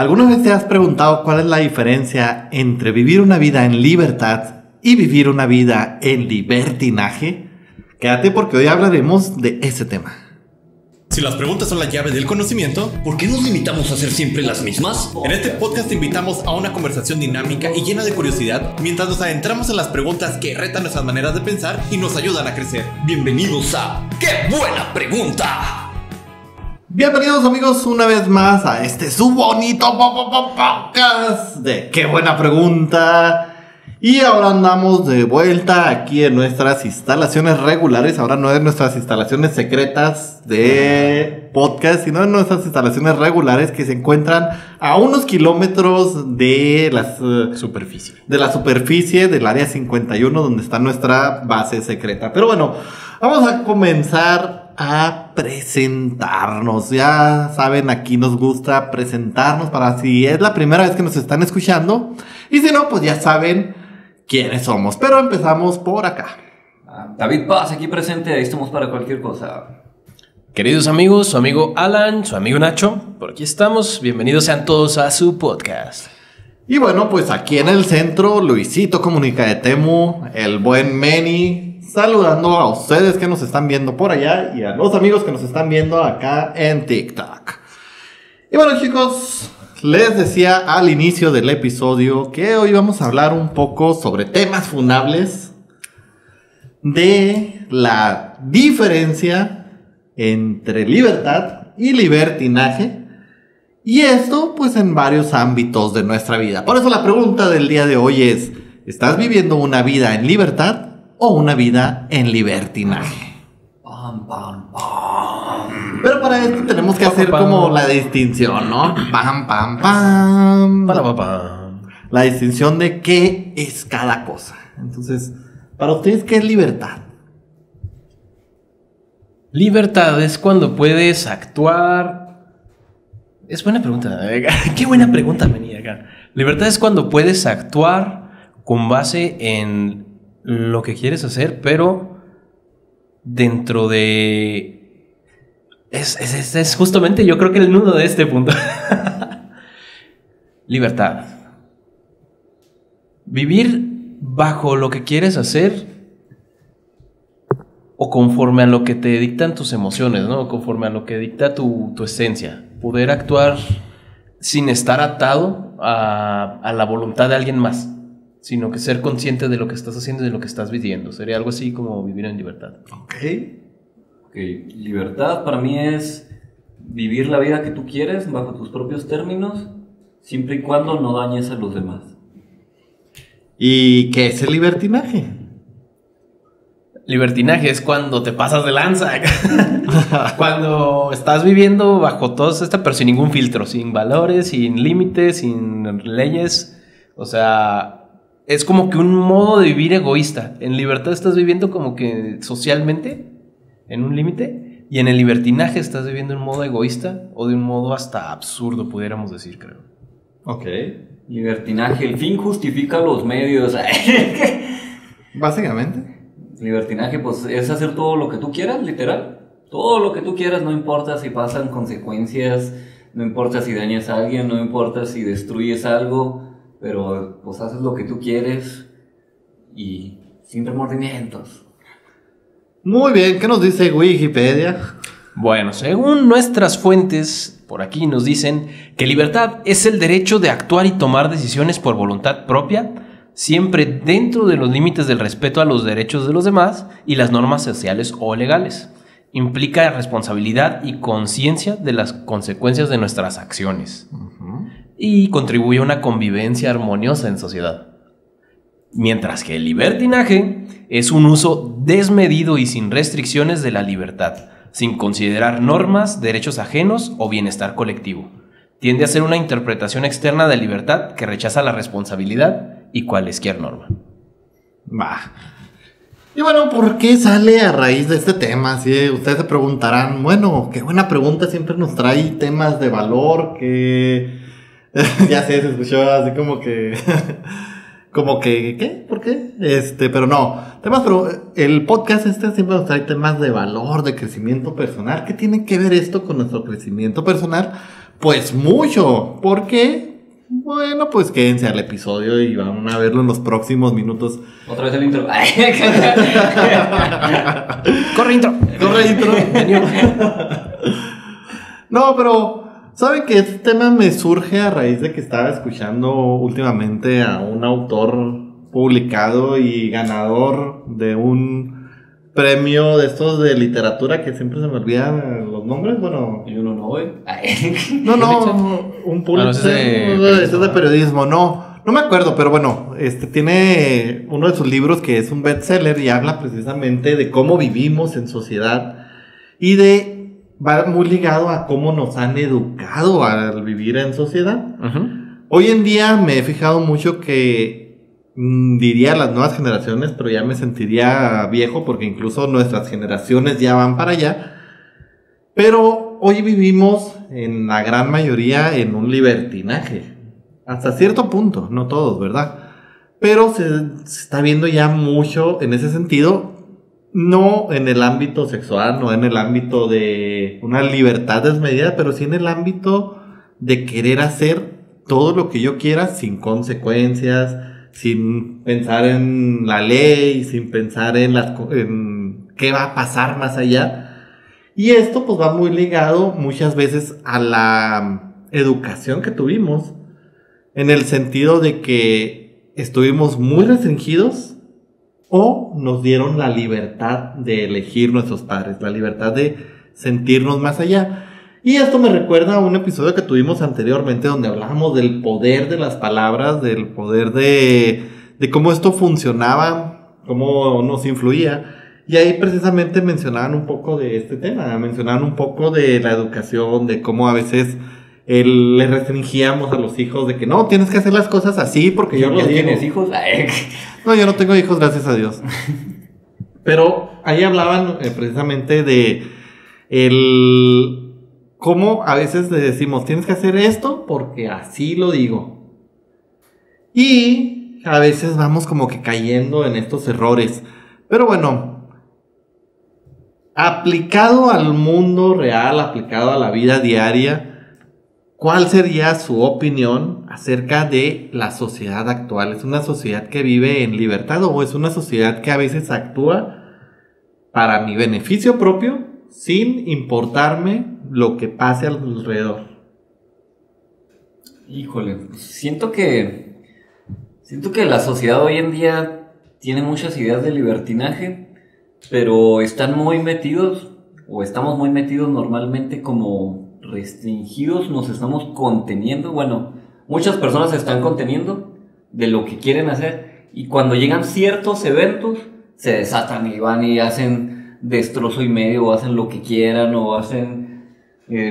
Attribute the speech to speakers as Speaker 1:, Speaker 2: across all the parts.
Speaker 1: ¿Alguna vez te has preguntado cuál es la diferencia entre vivir una vida en libertad y vivir una vida en libertinaje? Quédate porque hoy hablaremos de ese tema.
Speaker 2: Si las preguntas son la llave del conocimiento, ¿por qué nos limitamos a hacer siempre las mismas? En este podcast te invitamos a una conversación dinámica y llena de curiosidad mientras nos adentramos en las preguntas que retan nuestras maneras de pensar y nos ayudan a crecer. Bienvenidos a ¡Qué buena pregunta!
Speaker 1: Bienvenidos amigos una vez más a este su bonito podcast de ¡Qué buena pregunta! Y ahora andamos de vuelta aquí en nuestras instalaciones regulares. Ahora no en nuestras instalaciones secretas de podcast, sino en nuestras instalaciones regulares que se encuentran a unos kilómetros de la superficie del área 51, donde está nuestra base secreta. Pero bueno, vamos a comenzar a presentarnos. Ya saben, aquí nos gusta presentarnos para si es la primera vez que nos están escuchando. Y si no, pues ya saben quiénes somos, pero empezamos por acá.
Speaker 3: David Paz, aquí presente, ahí estamos para cualquier cosa.
Speaker 4: Queridos amigos, su amigo Alan, su amigo Nacho, por aquí estamos, bienvenidos sean todos a su podcast.
Speaker 1: Y bueno, pues aquí en el centro, Luisito Comunica de Temu, el buen Meni, saludando a ustedes que nos están viendo por allá y a los amigos que nos están viendo acá en TikTok. Y bueno chicos, les decía al inicio del episodio que hoy vamos a hablar un poco sobre temas funables de la diferencia entre libertad y libertinaje, y esto pues en varios ámbitos de nuestra vida. Por eso la pregunta del día de hoy es: ¿estás viviendo una vida en libertad o una vida en libertinaje? Pero para esto tenemos que hacer como la distinción, ¿no? Pam, pam, pam. La distinción de qué es cada cosa. Entonces, para ustedes, ¿qué es libertad?
Speaker 4: Libertad es cuando puedes actuar. Es buena pregunta. Qué buena pregunta venía acá. Libertad es cuando puedes actuar con base en lo que quieres hacer, pero dentro de... Es justamente, yo creo que el nudo de este punto. Libertad. Vivir bajo lo que quieres hacer o conforme a lo que te dictan tus emociones, ¿no? Conforme a lo que dicta tu esencia. Poder actuar sin estar atado a la voluntad de alguien más, sino que ser consciente de lo que estás haciendo y de lo que estás viviendo. Sería algo así como vivir en libertad.
Speaker 1: Ok.
Speaker 3: Libertad para mí es vivir la vida que tú quieres bajo tus propios términos, siempre y cuando no dañes a los demás.
Speaker 1: ¿Y qué es el libertinaje?
Speaker 4: Libertinaje es cuando te pasas de lanza. Cuando estás viviendo bajo todo esto, pero sin ningún filtro, sin valores, sin límites, sin leyes. O sea, es como que un modo de vivir egoísta. En libertad estás viviendo como que socialmente en un límite, y en el libertinaje estás viviendo en un modo egoísta o de un modo hasta absurdo, pudiéramos decir, creo.
Speaker 1: Ok.
Speaker 3: Libertinaje, el fin justifica los medios.
Speaker 1: Básicamente.
Speaker 3: Libertinaje, pues, es hacer todo lo que tú quieras, literal. Todo lo que tú quieras, no importa si pasan consecuencias, no importa si dañas a alguien, no importa si destruyes algo, pero pues haces lo que tú quieres y sin remordimientos.
Speaker 1: Muy bien, ¿qué nos dice Wikipedia?
Speaker 4: Bueno, según nuestras fuentes, por aquí nos dicen que libertad es el derecho de actuar y tomar decisiones por voluntad propia, siempre dentro de los límites del respeto a los derechos de los demás y las normas sociales o legales. Implica responsabilidad y conciencia de las consecuencias de nuestras acciones. Y contribuye a una convivencia armoniosa en sociedad. Mientras que el libertinaje es un uso desmedido y sin restricciones de la libertad, sin considerar normas, derechos ajenos o bienestar colectivo. Tiende a ser una interpretación externa de libertad que rechaza la responsabilidad y cualesquier norma.
Speaker 1: Va. Y bueno, ¿por qué sale a raíz de este tema? Si ustedes se preguntarán, bueno, qué buena pregunta, siempre nos trae temas de valor que... ya sé, se escuchó así como que... como que, ¿qué? ¿Por qué? Pero no, pero el podcast siempre nos trae temas de valor, de crecimiento personal. ¿Qué tiene que ver esto con nuestro crecimiento personal? Pues mucho. ¿Por qué? Bueno, pues quédense al episodio y van a verlo en los próximos minutos.
Speaker 3: Otra vez el intro.
Speaker 4: Corre intro.
Speaker 1: Corre intro. No, pero ¿saben que este tema me surge a raíz de que estaba escuchando últimamente a un autor publicado y ganador de un premio de estos de literatura que siempre se me olvidan los nombres? Bueno,
Speaker 3: Y uno no, güey.
Speaker 1: no, un Pulitzer, ese es de periodismo, no me acuerdo, pero bueno, tiene uno de sus libros que es un bestseller y habla precisamente de cómo vivimos en sociedad y va muy ligado a cómo nos han educado al vivir en sociedad. Hoy en día me he fijado mucho que diría las nuevas generaciones, pero ya me sentiría viejo porque incluso nuestras generaciones ya van para allá. Pero hoy vivimos en la gran mayoría en un libertinaje. Hasta cierto punto, no todos, ¿verdad? Pero se está viendo ya mucho en ese sentido, no en el ámbito sexual, no en el ámbito de una libertad desmedida, pero sí en el ámbito de querer hacer todo lo que yo quiera sin consecuencias, sin pensar en la ley, sin pensar en qué va a pasar más allá. Y esto pues va muy ligado muchas veces a la educación que tuvimos, en el sentido de que estuvimos muy restringidos o nos dieron la libertad de elegir nuestros padres, la libertad de sentirnos más allá. Y esto me recuerda a un episodio que tuvimos anteriormente donde hablábamos del poder de las palabras, del poder de cómo esto funcionaba, cómo nos influía. Y ahí precisamente mencionaban un poco de este tema, mencionaban un poco de la educación, de cómo a veces le restringíamos a los hijos de que no, tienes que hacer las cosas así porque yo lo digo.
Speaker 3: ¿Tienes hijos?
Speaker 1: No, yo no tengo hijos, gracias a Dios. Pero ahí hablaban precisamente de cómo a veces le decimos, tienes que hacer esto porque así lo digo. Y a veces vamos como que cayendo en estos errores. Pero bueno, aplicado al mundo real, aplicado a la vida diaria, ¿cuál sería su opinión acerca de la sociedad actual? ¿Es una sociedad que vive en libertad o es una sociedad que a veces actúa para mi beneficio propio sin importarme lo que pase alrededor?
Speaker 3: Híjole, siento que la sociedad hoy en día tiene muchas ideas de libertinaje, pero están muy metidos, o estamos muy metidos normalmente como restringidos, nos estamos conteniendo. Bueno, muchas personas se están conteniendo de lo que quieren hacer, y cuando llegan ciertos eventos, se desatan y van y hacen destrozo y medio, o hacen lo que quieran, o hacen,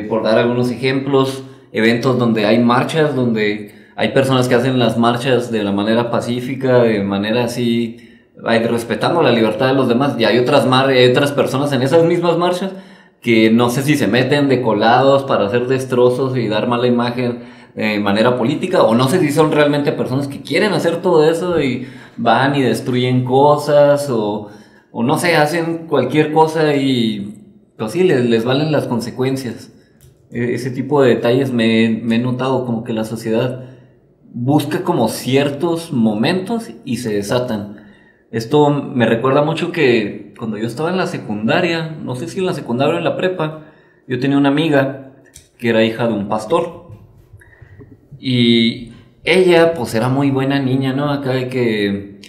Speaker 3: por dar algunos ejemplos, eventos donde hay marchas, donde hay personas que hacen las marchas de la manera pacífica, de manera así, respetando la libertad de los demás, y hay otras personas en esas mismas marchas que no sé si se meten de colados para hacer destrozos y dar mala imagen de manera política, o no sé si son realmente personas que quieren hacer todo eso y van y destruyen cosas, o no sé, hacen cualquier cosa y pues sí, les valen las consecuencias. Ese tipo de detalles me he notado, como que la sociedad busca como ciertos momentos y se desatan. Esto me recuerda mucho que cuando yo estaba en la secundaria, no sé si en la secundaria o en la prepa, yo tenía una amiga que era hija de un pastor. Y ella pues era muy buena niña, ¿no? Acá de que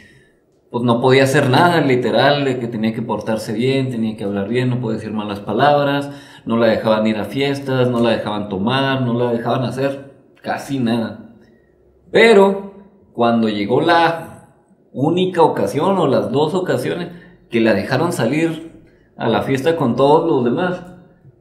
Speaker 3: pues no podía hacer nada, literal, de que tenía que portarse bien, tenía que hablar bien, no podía decir malas palabras, no la dejaban ir a fiestas, no la dejaban tomar, no la dejaban hacer casi nada. Pero cuando llegó la única ocasión o las dos ocasiones que la dejaron salir a la fiesta con todos los demás,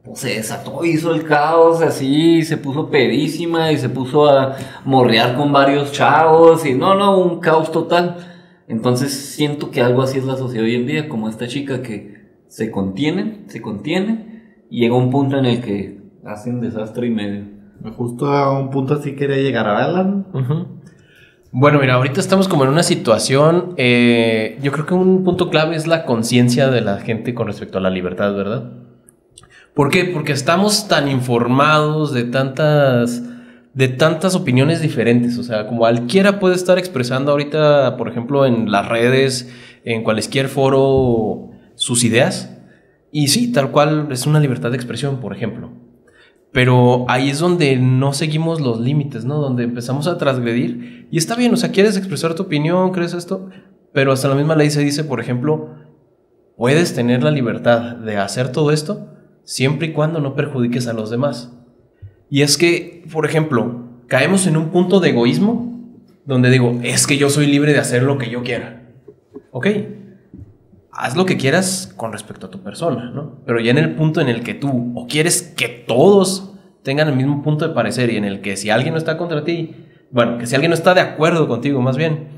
Speaker 3: pues se desató, hizo el caos así, se puso pedísima y se puso a morrear con varios chavos y un caos total. Entonces siento que algo así es la sociedad hoy en día, como esta chica que se contiene y llega un punto en el que hacen desastre y medio.
Speaker 1: Justo a un punto así quería llegar a Alan.
Speaker 4: Bueno, mira, ahorita estamos como en una situación, yo creo que un punto clave es la conciencia de la gente con respecto a la libertad, ¿verdad? ¿Por qué? Porque estamos tan informados de tantas opiniones diferentes. O sea, como cualquiera puede estar expresando ahorita, por ejemplo, en las redes, en cualquier foro, sus ideas. Y sí, tal cual es una libertad de expresión, por ejemplo. Pero ahí es donde no seguimos los límites, ¿no? Donde empezamos a transgredir. Y está bien, o sea, quieres expresar tu opinión, crees esto, pero hasta la misma ley se dice, por ejemplo, puedes tener la libertad de hacer todo esto siempre y cuando no perjudiques a los demás. Y es que, por ejemplo, caemos en un punto de egoísmo donde digo, es que yo soy libre de hacer lo que yo quiera. Ok, haz lo que quieras con respecto a tu persona, ¿no? Pero ya en el punto en el que tú o quieres que todos tengan el mismo punto de parecer y en el que si alguien no está contra ti, bueno, que si alguien no está de acuerdo contigo más bien,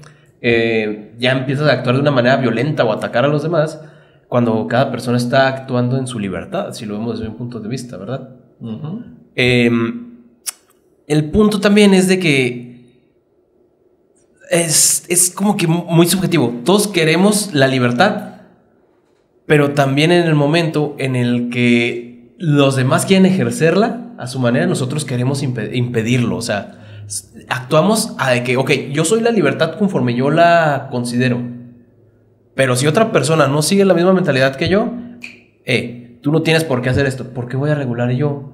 Speaker 4: ya empiezas a actuar de una manera violenta o atacar a los demás cuando cada persona está actuando en su libertad, si lo vemos desde un punto de vista, ¿verdad? Uh-huh. El punto también es de que es como que muy subjetivo. Todos queremos la libertad, pero también en el momento en el que los demás quieren ejercerla a su manera, nosotros queremos impedirlo. O sea, actuamos a de que, ok, yo soy la libertad conforme yo la considero, pero si otra persona no sigue la misma mentalidad que yo, tú no tienes por qué hacer esto. ¿Por qué voy a regular yo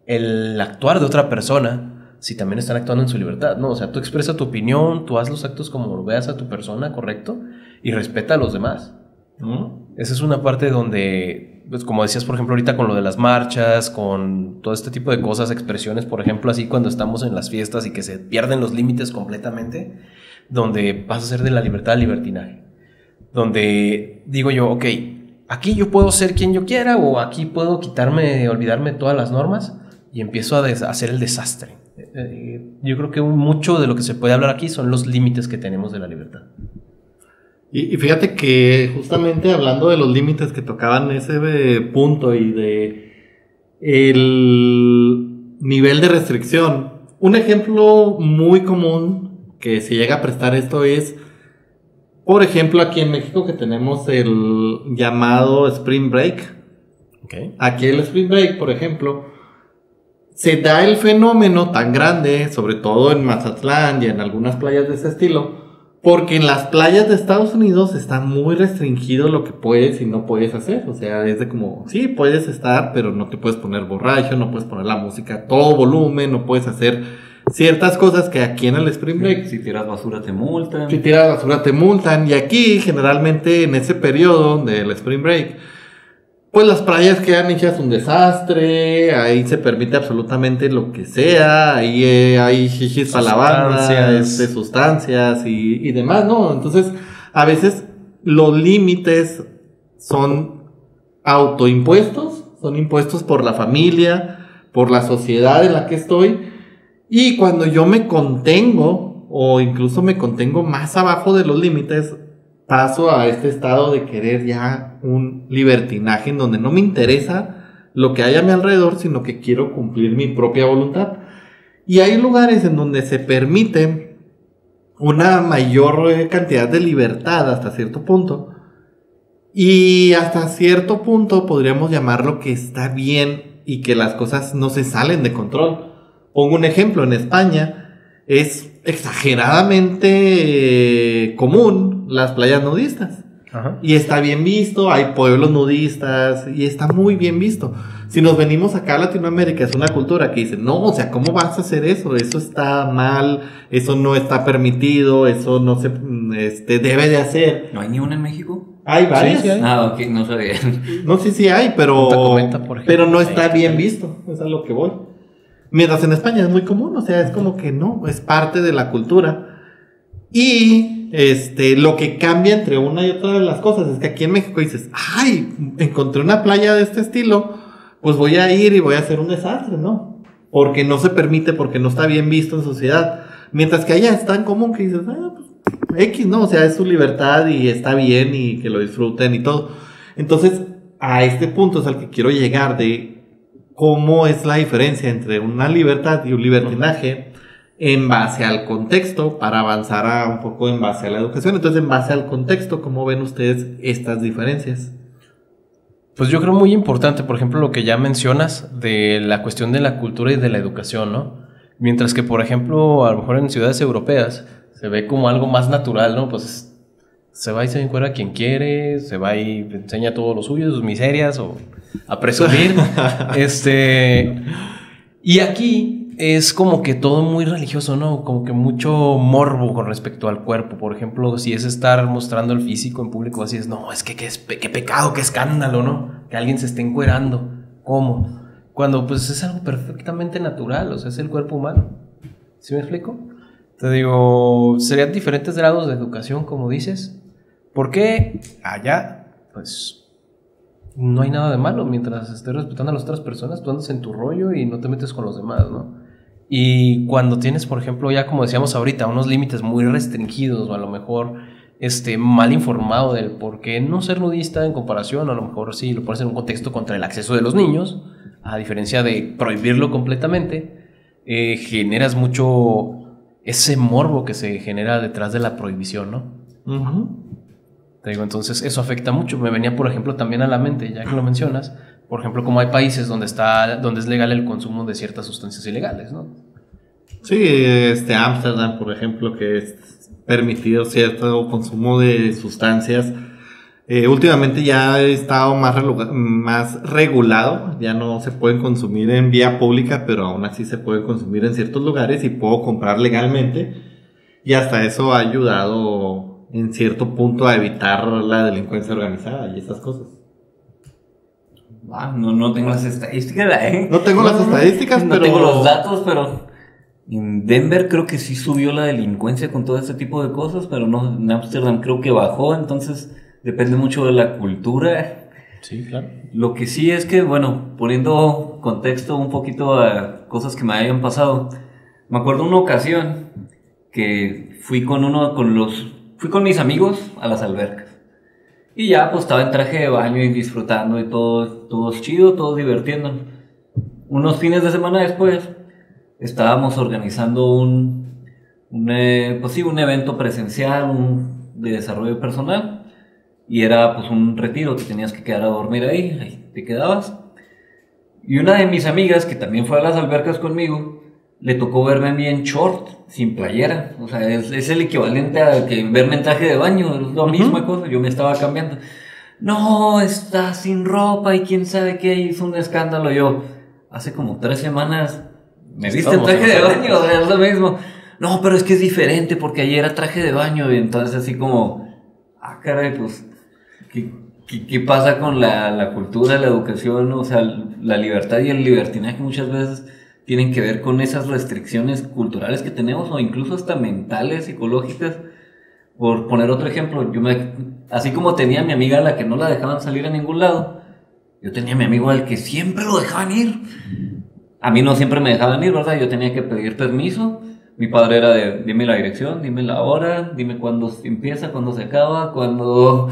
Speaker 4: el actuar de otra persona si también están actuando en su libertad? No, o sea, tú expresa tu opinión, tú haz los actos como lo veas a tu persona, correcto, y respeta a los demás. Esa es una parte donde, pues, como decías, por ejemplo, ahorita con lo de las marchas, con todo este tipo de cosas, expresiones, por ejemplo, así cuando estamos en las fiestas y que se pierden los límites completamente, donde pasa a ser de la libertad al libertinaje. Donde digo yo, ok, aquí yo puedo ser quien yo quiera o aquí puedo olvidarme de todas las normas y empiezo a hacer el desastre. Yo creo que mucho de lo que se puede hablar aquí son los límites que tenemos de la libertad.
Speaker 1: Y fíjate que justamente hablando de los límites que tocaban ese punto y de el nivel de restricción, un ejemplo muy común que se llega a prestar esto es, por ejemplo, aquí en México que tenemos el llamado Spring Break.
Speaker 4: Okay.
Speaker 1: Aquí el Spring Break, por ejemplo, se da el fenómeno tan grande, sobre todo en Mazatlán y en algunas playas de ese estilo, porque en las playas de Estados Unidos está muy restringido lo que puedes y no puedes hacer. O sea, es de como, sí, puedes estar, pero no te puedes poner borracho, no puedes poner la música a todo volumen, no puedes hacer ciertas cosas que aquí en el Spring Break.
Speaker 3: Si tiras basura te multan.
Speaker 1: Si tiras basura te multan. Y aquí, generalmente, en ese periodo del Spring Break, pues las playas quedan hechas un desastre, ahí se permite absolutamente lo que sea, ahí hay shishis para la banda, sustancias y demás, ¿no? Entonces, a veces los límites son autoimpuestos, son impuestos por la familia, por la sociedad en la que estoy, y cuando yo me contengo, o incluso me contengo más abajo de los límites, paso a este estado de querer ya un libertinaje en donde no me interesa lo que hay a mi alrededor, sino que quiero cumplir mi propia voluntad. Y hay lugares en donde se permite una mayor cantidad de libertad hasta cierto punto. Y hasta cierto punto podríamos llamarlo que está bien y que las cosas no se salen de control. Pongo un ejemplo, en España es exageradamente común las playas nudistas.
Speaker 4: Ajá.
Speaker 1: Y está bien visto, hay pueblos nudistas y está muy bien visto. Si nos venimos acá a Latinoamérica, es una cultura que dice, no, o sea, ¿cómo vas a hacer eso? Eso está mal, eso no está permitido, eso no se debe de hacer.
Speaker 3: ¿No hay ni una en México?
Speaker 1: Hay varias.
Speaker 4: Sí hay.
Speaker 3: Ok, no sabía.
Speaker 1: No, sí hay, pero
Speaker 4: Comenta, por ejemplo.
Speaker 1: pero no está bien visto, es a lo que voy. Mientras en España es muy común, o sea, es como que no, es parte de la cultura. Y lo que cambia entre una y otra de las cosas es que aquí en México dices, ay, encontré una playa de este estilo, pues voy a ir y voy a hacer un desastre, ¿no? Porque no se permite, porque no está bien visto en sociedad. Mientras que allá es tan común que dices, pues X, ¿no? O sea, es su libertad y está bien y que lo disfruten y todo. Entonces, a este punto es al que quiero llegar de cómo es la diferencia entre una libertad y un libertinaje en base al contexto, para avanzar un poco en base a la educación. Entonces, en base al contexto, ¿cómo ven ustedes estas diferencias?
Speaker 4: Pues yo creo muy importante, por ejemplo, lo que ya mencionas de la cuestión de la cultura y de la educación, ¿no? Mientras que, por ejemplo, a lo mejor en ciudades europeas se ve como algo más natural, ¿no? Pues se va y se encuera quien quiere, se va y enseña todo lo suyo, sus miserias o a presumir. Y aquí es como que todo muy religioso, ¿no? Como que mucho morbo con respecto al cuerpo. Por ejemplo, si es estar mostrando el físico en público, así es, no, es que qué pecado, qué escándalo, ¿no? Que alguien se esté encuerando. ¿Cómo? Cuando pues es algo perfectamente natural, o sea, es el cuerpo humano. ¿Sí me explico? Te digo, serían diferentes grados de educación, como dices. ¿Por qué allá, pues, no hay nada de malo? Mientras estés respetando a las otras personas, tú andas en tu rollo y no te metes con los demás, ¿no? Y cuando tienes, por ejemplo, ya como decíamos ahorita, unos límites muy restringidos o a lo mejor mal informado del por qué no ser nudista en comparación, a lo mejor sí lo pones en un contexto contra el acceso de los niños, a diferencia de prohibirlo completamente, generas mucho ese morbo que se genera detrás de la prohibición, ¿no?
Speaker 1: Uh-huh.
Speaker 4: Te digo, entonces eso afecta mucho. Me venía, por ejemplo, también a la mente, ya que lo mencionas, por ejemplo, como hay países donde es legal el consumo de ciertas sustancias ilegales, ¿no?
Speaker 1: Sí, Ámsterdam, por ejemplo, que es permitido cierto consumo de sustancias. Últimamente ya ha estado más regulado, ya no se pueden consumir en vía pública, pero aún así se pueden consumir en ciertos lugares y puedo comprar legalmente. Y hasta eso ha ayudado en cierto punto a evitar la delincuencia organizada y esas cosas.
Speaker 3: No tengo las estadísticas,
Speaker 1: No tengo las estadísticas,
Speaker 3: no
Speaker 1: pero...
Speaker 3: tengo los datos, pero en Denver creo que sí subió la delincuencia con todo este tipo de cosas, pero no, en Ámsterdam creo que bajó, entonces depende mucho de la cultura.
Speaker 4: Sí, claro.
Speaker 3: Lo que sí es que, bueno, poniendo contexto un poquito a cosas que me hayan pasado, me acuerdo una ocasión que fui con mis amigos a las albercas. Y ya, pues estaba en traje de baño y disfrutando y todos chido, todos divirtiéndonos. Unos fines de semana después, estábamos organizando un evento presencial, de desarrollo personal. Y era pues un retiro, te tenías que quedar a dormir ahí te quedabas. Y una de mis amigas, que también fue a las albercas conmigo, le tocó verme a mí en short, sin playera. O sea, es el equivalente a que verme en traje de baño, es la misma cosa. Yo me estaba cambiando. No, está sin ropa y quién sabe qué, hizo un escándalo. Yo, hace como 3 semanas, me viste en traje de baño, es lo mismo. No, pero es que es diferente porque ayer era traje de baño. Y entonces así como, caray, pues, ¿qué pasa con la cultura, la educación? O sea, la libertad y el libertinaje muchas veces tienen que ver con esas restricciones culturales que tenemos o incluso hasta mentales, psicológicas. Por poner otro ejemplo, así como tenía a mi amiga a la que no la dejaban salir a ningún lado, yo tenía a mi amigo al que siempre lo dejaban ir. A mí no siempre me dejaban ir, ¿verdad? Yo tenía que pedir permiso. Mi padre era de, dime la dirección, dime la hora, dime cuándo empieza, cuándo se acaba, cuándo...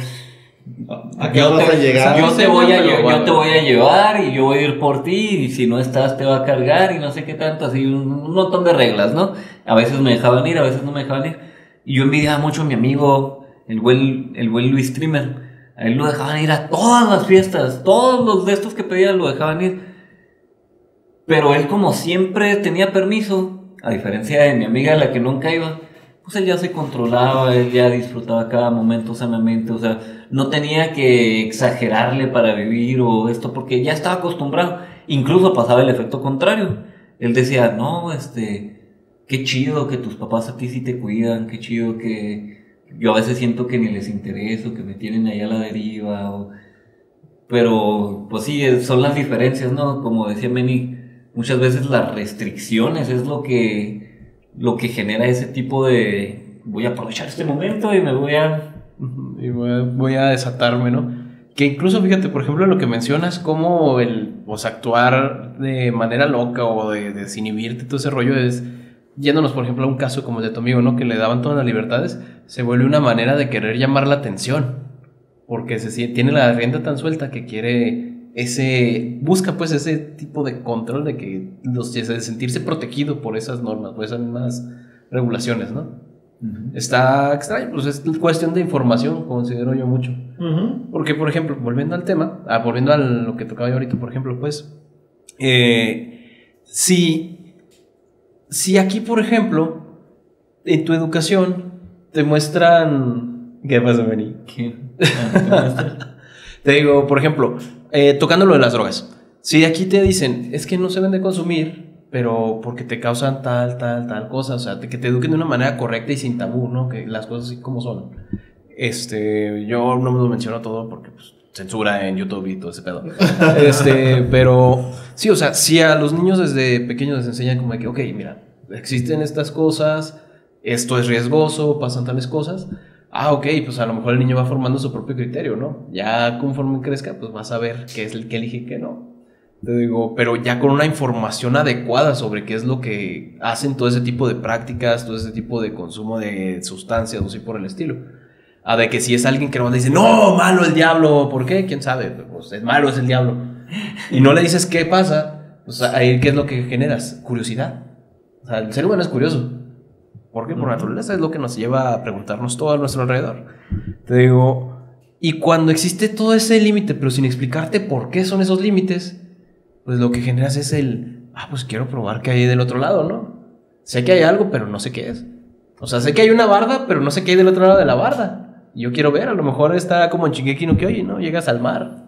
Speaker 1: ¿A qué hora vas a llegar?
Speaker 3: Yo te voy a llevar y yo voy a ir por ti y si no estás te va a cargar y no sé qué tanto, así un montón de reglas, ¿no? A veces me dejaban ir, a veces no me dejaban ir. Y yo envidiaba mucho a mi amigo, el buen Luis Trimmer. A él lo dejaban ir a todas las fiestas, todos los de estos que pedían lo dejaban ir. Pero él como siempre tenía permiso, a diferencia de mi amiga la que nunca iba, pues él ya se controlaba, él ya disfrutaba cada momento sanamente, o sea, no tenía que exagerarle para vivir o esto, porque ya estaba acostumbrado. Incluso pasaba el efecto contrario. Él decía, no, qué chido que tus papás a ti sí te cuidan, qué chido que yo a veces siento que ni les intereso, que me tienen ahí a la deriva, pero pues sí, son las diferencias, ¿no? Como decía Meni, muchas veces las restricciones es lo que genera ese tipo de voy a aprovechar este momento y me voy a
Speaker 4: desatarme, ¿no? Que incluso, fíjate, por ejemplo, lo que mencionas, como actuar de manera loca o de desinhibirte, todo ese rollo es, yéndonos, por ejemplo, a un caso como el de tu amigo, ¿no? Que le daban todas las libertades, se vuelve una manera de querer llamar la atención, porque tiene la rienda tan suelta que busca pues ese tipo de control de sentirse protegido por esas normas, por esas mismas regulaciones, ¿no? Está extraño, pues es cuestión de información, considero yo mucho. Porque, por ejemplo, volviendo al tema, volviendo a lo que tocaba yo ahorita, por ejemplo, pues, si aquí, por ejemplo, en tu educación te muestran... ¿Qué pasa, Benny?
Speaker 3: ¿Qué?
Speaker 4: Te digo, por ejemplo, tocando lo de las drogas. Si aquí te dicen, es que no se deben de consumir, pero porque te causan tal cosa, o sea, que te eduquen de una manera correcta y sin tabú, ¿no? Que las cosas así como son. Yo no me lo menciono todo porque pues, censura en YouTube y todo ese pedo. Pero sí, o sea, si a los niños desde pequeños les enseñan como de que, ok, mira, existen estas cosas, esto es riesgoso, pasan tales cosas. Ok, pues a lo mejor el niño va formando su propio criterio, ¿no? Ya conforme crezca, pues vas a ver qué es el que elige y qué no. Te digo, pero ya con una información adecuada sobre qué es lo que hacen todo ese tipo de prácticas, todo ese tipo de consumo de sustancias o así por el estilo. De que si es alguien que no dice, no, malo el diablo, ¿por qué? ¿Quién sabe? Pues es malo, es el diablo. Y no le dices qué pasa, pues ahí qué es lo que generas, curiosidad. O sea, el ser humano es curioso. ¿Por qué? Por naturaleza es lo que nos lleva a preguntarnos todo a nuestro alrededor. Te digo, y cuando existe todo ese límite, pero sin explicarte por qué son esos límites, pues lo que generas es pues quiero probar qué hay del otro lado, ¿no? Sé que hay algo, pero no sé qué es. O sea, sé que hay una barda, pero no sé qué hay del otro lado de la barda. Y yo quiero ver, a lo mejor está como en Shingeki no Kyojin, ¿no? Llegas al mar.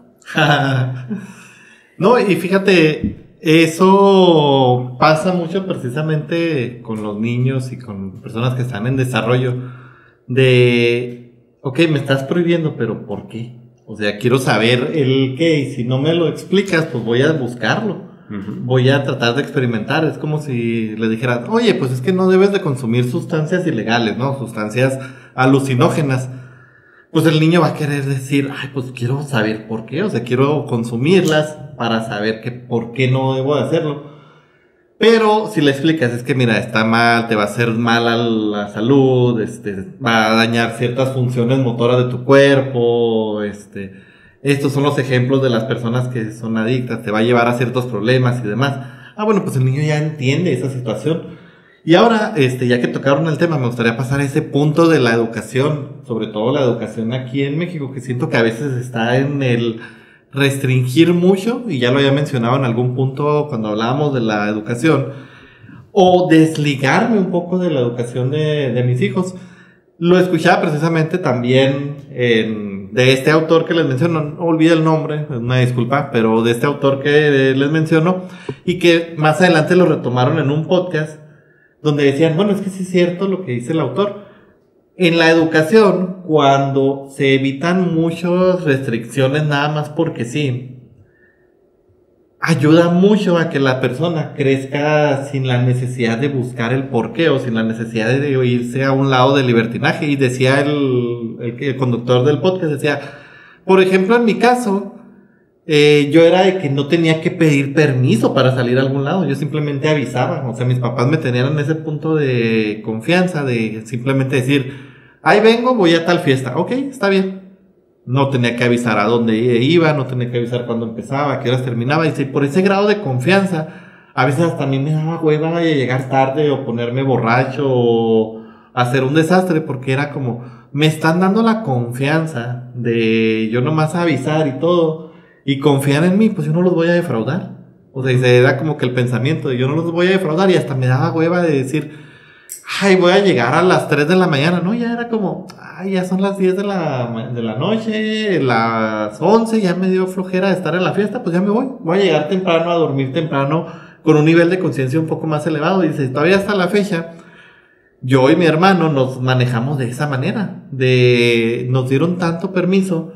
Speaker 1: No, y fíjate, eso pasa mucho precisamente con los niños y con personas que están en desarrollo. Ok, me estás prohibiendo, pero ¿por qué? O sea, quiero saber el qué, y si no me lo explicas, pues voy a buscarlo. Voy a tratar de experimentar. Es como si le dijeran, oye, pues es que no debes de consumir sustancias ilegales, ¿no? Sustancias alucinógenas. Pues el niño va a querer decir, pues quiero saber por qué. O sea, quiero consumirlas para saber por qué no debo de hacerlo. Pero si le explicas, es que mira, está mal, te va a hacer mal a la salud, va a dañar ciertas funciones motoras de tu cuerpo, estos son los ejemplos de las personas que son adictas, te va a llevar a ciertos problemas y demás. Bueno, pues el niño ya entiende esa situación. Y ahora, ya que tocaron el tema, me gustaría pasar a ese punto de la educación, sobre todo la educación aquí en México, que siento que a veces está en el restringir mucho, y ya lo había mencionado en algún punto cuando hablábamos de la educación, o desligarme un poco de la educación de mis hijos. Lo escuchaba precisamente también de este autor que les menciono, no olvidé el nombre, una disculpa, pero de este autor que les menciono, y que más adelante lo retomaron en un podcast, donde decían, bueno, es que sí es cierto lo que dice el autor. En la educación, cuando se evitan muchas restricciones nada más porque sí, ayuda mucho a que la persona crezca sin la necesidad de buscar el porqué o sin la necesidad de irse a un lado del libertinaje. Y decía el conductor del podcast, decía, por ejemplo, en mi caso, yo era de que no tenía que pedir permiso para salir a algún lado, yo simplemente avisaba. O sea, mis papás me tenían en ese punto de confianza, de simplemente decir, ahí vengo, voy a tal fiesta. Ok, está bien. No tenía que avisar a dónde iba, no tenía que avisar cuándo empezaba, a qué horas terminaba. Y por ese grado de confianza, a veces hasta a mí me daba hueva de llegar tarde o ponerme borracho o hacer un desastre, porque era como, me están dando la confianza de yo nomás avisar y todo, y confiar en mí, pues yo no los voy a defraudar. O sea, era como que el pensamiento de yo no los voy a defraudar, y hasta me daba hueva de decir, voy a llegar a las 3 de la mañana, ¿no? Ya era como, ya son las 10 de la noche, las 11, ya me dio flojera de estar en la fiesta, pues ya me voy a llegar temprano, a dormir temprano, con un nivel de conciencia un poco más elevado. Y dice, todavía hasta la fecha, yo y mi hermano nos manejamos de esa manera, nos dieron tanto permiso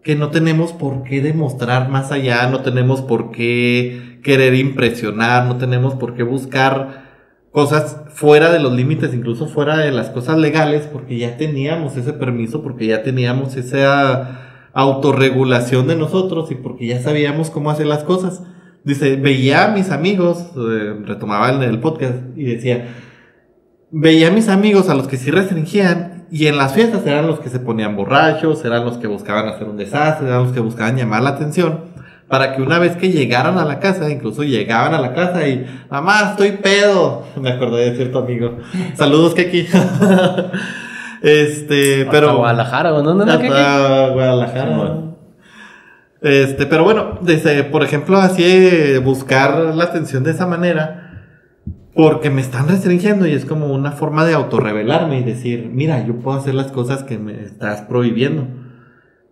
Speaker 1: que no tenemos por qué demostrar más allá, no tenemos por qué querer impresionar, no tenemos por qué buscar cosas fuera de los límites, incluso fuera de las cosas legales, porque ya teníamos ese permiso, porque ya teníamos esa autorregulación de nosotros y porque ya sabíamos cómo hacer las cosas. Dice, veía a mis amigos, retomaba el podcast y decía, veía a mis amigos a los que sí restringían, y en las fiestas eran los que se ponían borrachos, eran los que buscaban hacer un desastre, eran los que buscaban llamar la atención, para que una vez que llegaran a la casa, incluso llegaban a la casa y, mamá, estoy pedo. Me acordé de cierto amigo. Saludos, Keki. Pero.
Speaker 4: Hasta Guadalajara, ¿no?
Speaker 1: Hasta Guadalajara. Pero bueno, por ejemplo, así buscar la atención de esa manera, porque me están restringiendo y es como una forma de autorrevelarme y decir, mira, yo puedo hacer las cosas que me estás prohibiendo.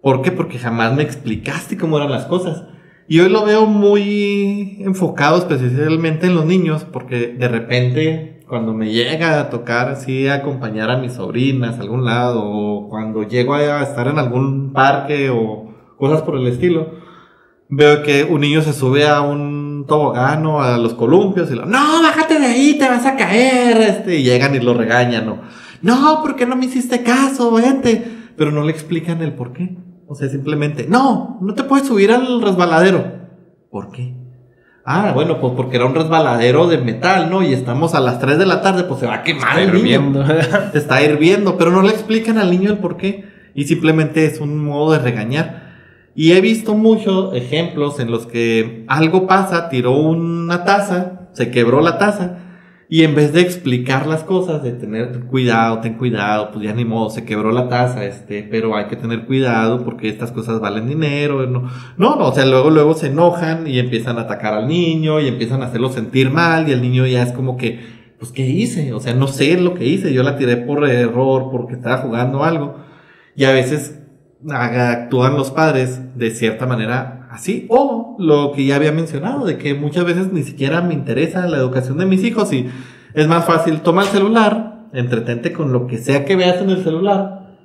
Speaker 1: ¿Por qué? Porque jamás me explicaste cómo eran las cosas. Y hoy lo veo muy enfocado especialmente en los niños, porque de repente cuando me llega a tocar así acompañar a mis sobrinas a algún lado, o cuando llego a estar en algún parque o cosas por el estilo, veo que un niño se sube a un tobogán o a los columpios y no, bájate de ahí, te vas a caer, y llegan y lo regañan, no, ¿por qué no me hiciste caso, vente? Pero no le explican el por qué. O sea, simplemente, no te puedes subir al resbaladero. ¿Por qué? Ah, bueno, pues porque era un resbaladero de metal, ¿no? Y estamos a las 3 de la tarde, pues se va a quemar el niño. Está hirviendo, pero no le explican al niño el por qué. Y simplemente es un modo de regañar. Y he visto muchos ejemplos en los que algo pasa, tiró una taza, se quebró la taza, y en vez de explicar las cosas, de tener cuidado, ten cuidado, pues ya ni modo, se quebró la taza, pero hay que tener cuidado porque estas cosas valen dinero, no, o sea, luego se enojan y empiezan a atacar al niño y empiezan a hacerlo sentir mal y el niño ya es como que, pues, ¿qué hice? O sea, no sé lo que hice, yo la tiré por error, porque estaba jugando algo, y a veces actúan los padres de cierta manera así, o lo que ya había mencionado, de que muchas veces ni siquiera me interesa la educación de mis hijos y es más fácil, toma el celular, entretente con lo que sea que veas en el celular,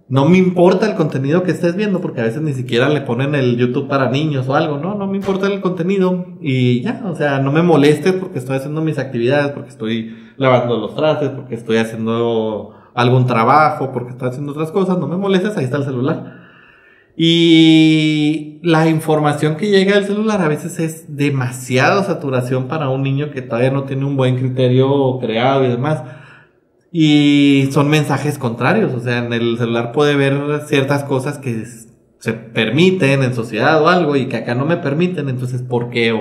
Speaker 1: no me importa el contenido que estés viendo, porque a veces ni siquiera le ponen el YouTube para niños o algo, no me importa el contenido y ya, o sea, no me molestes porque estoy haciendo mis actividades, porque estoy lavando los trastes, porque estoy haciendo algún trabajo, porque estoy haciendo otras cosas, no me molestes, ahí está el celular. Y la información que llega al celular a veces es demasiada saturación para un niño que todavía no tiene un buen criterio creado y demás. Y son mensajes contrarios, o sea, en el celular puede ver ciertas cosas que se permiten en sociedad o algo y que acá no me permiten, entonces ¿por qué?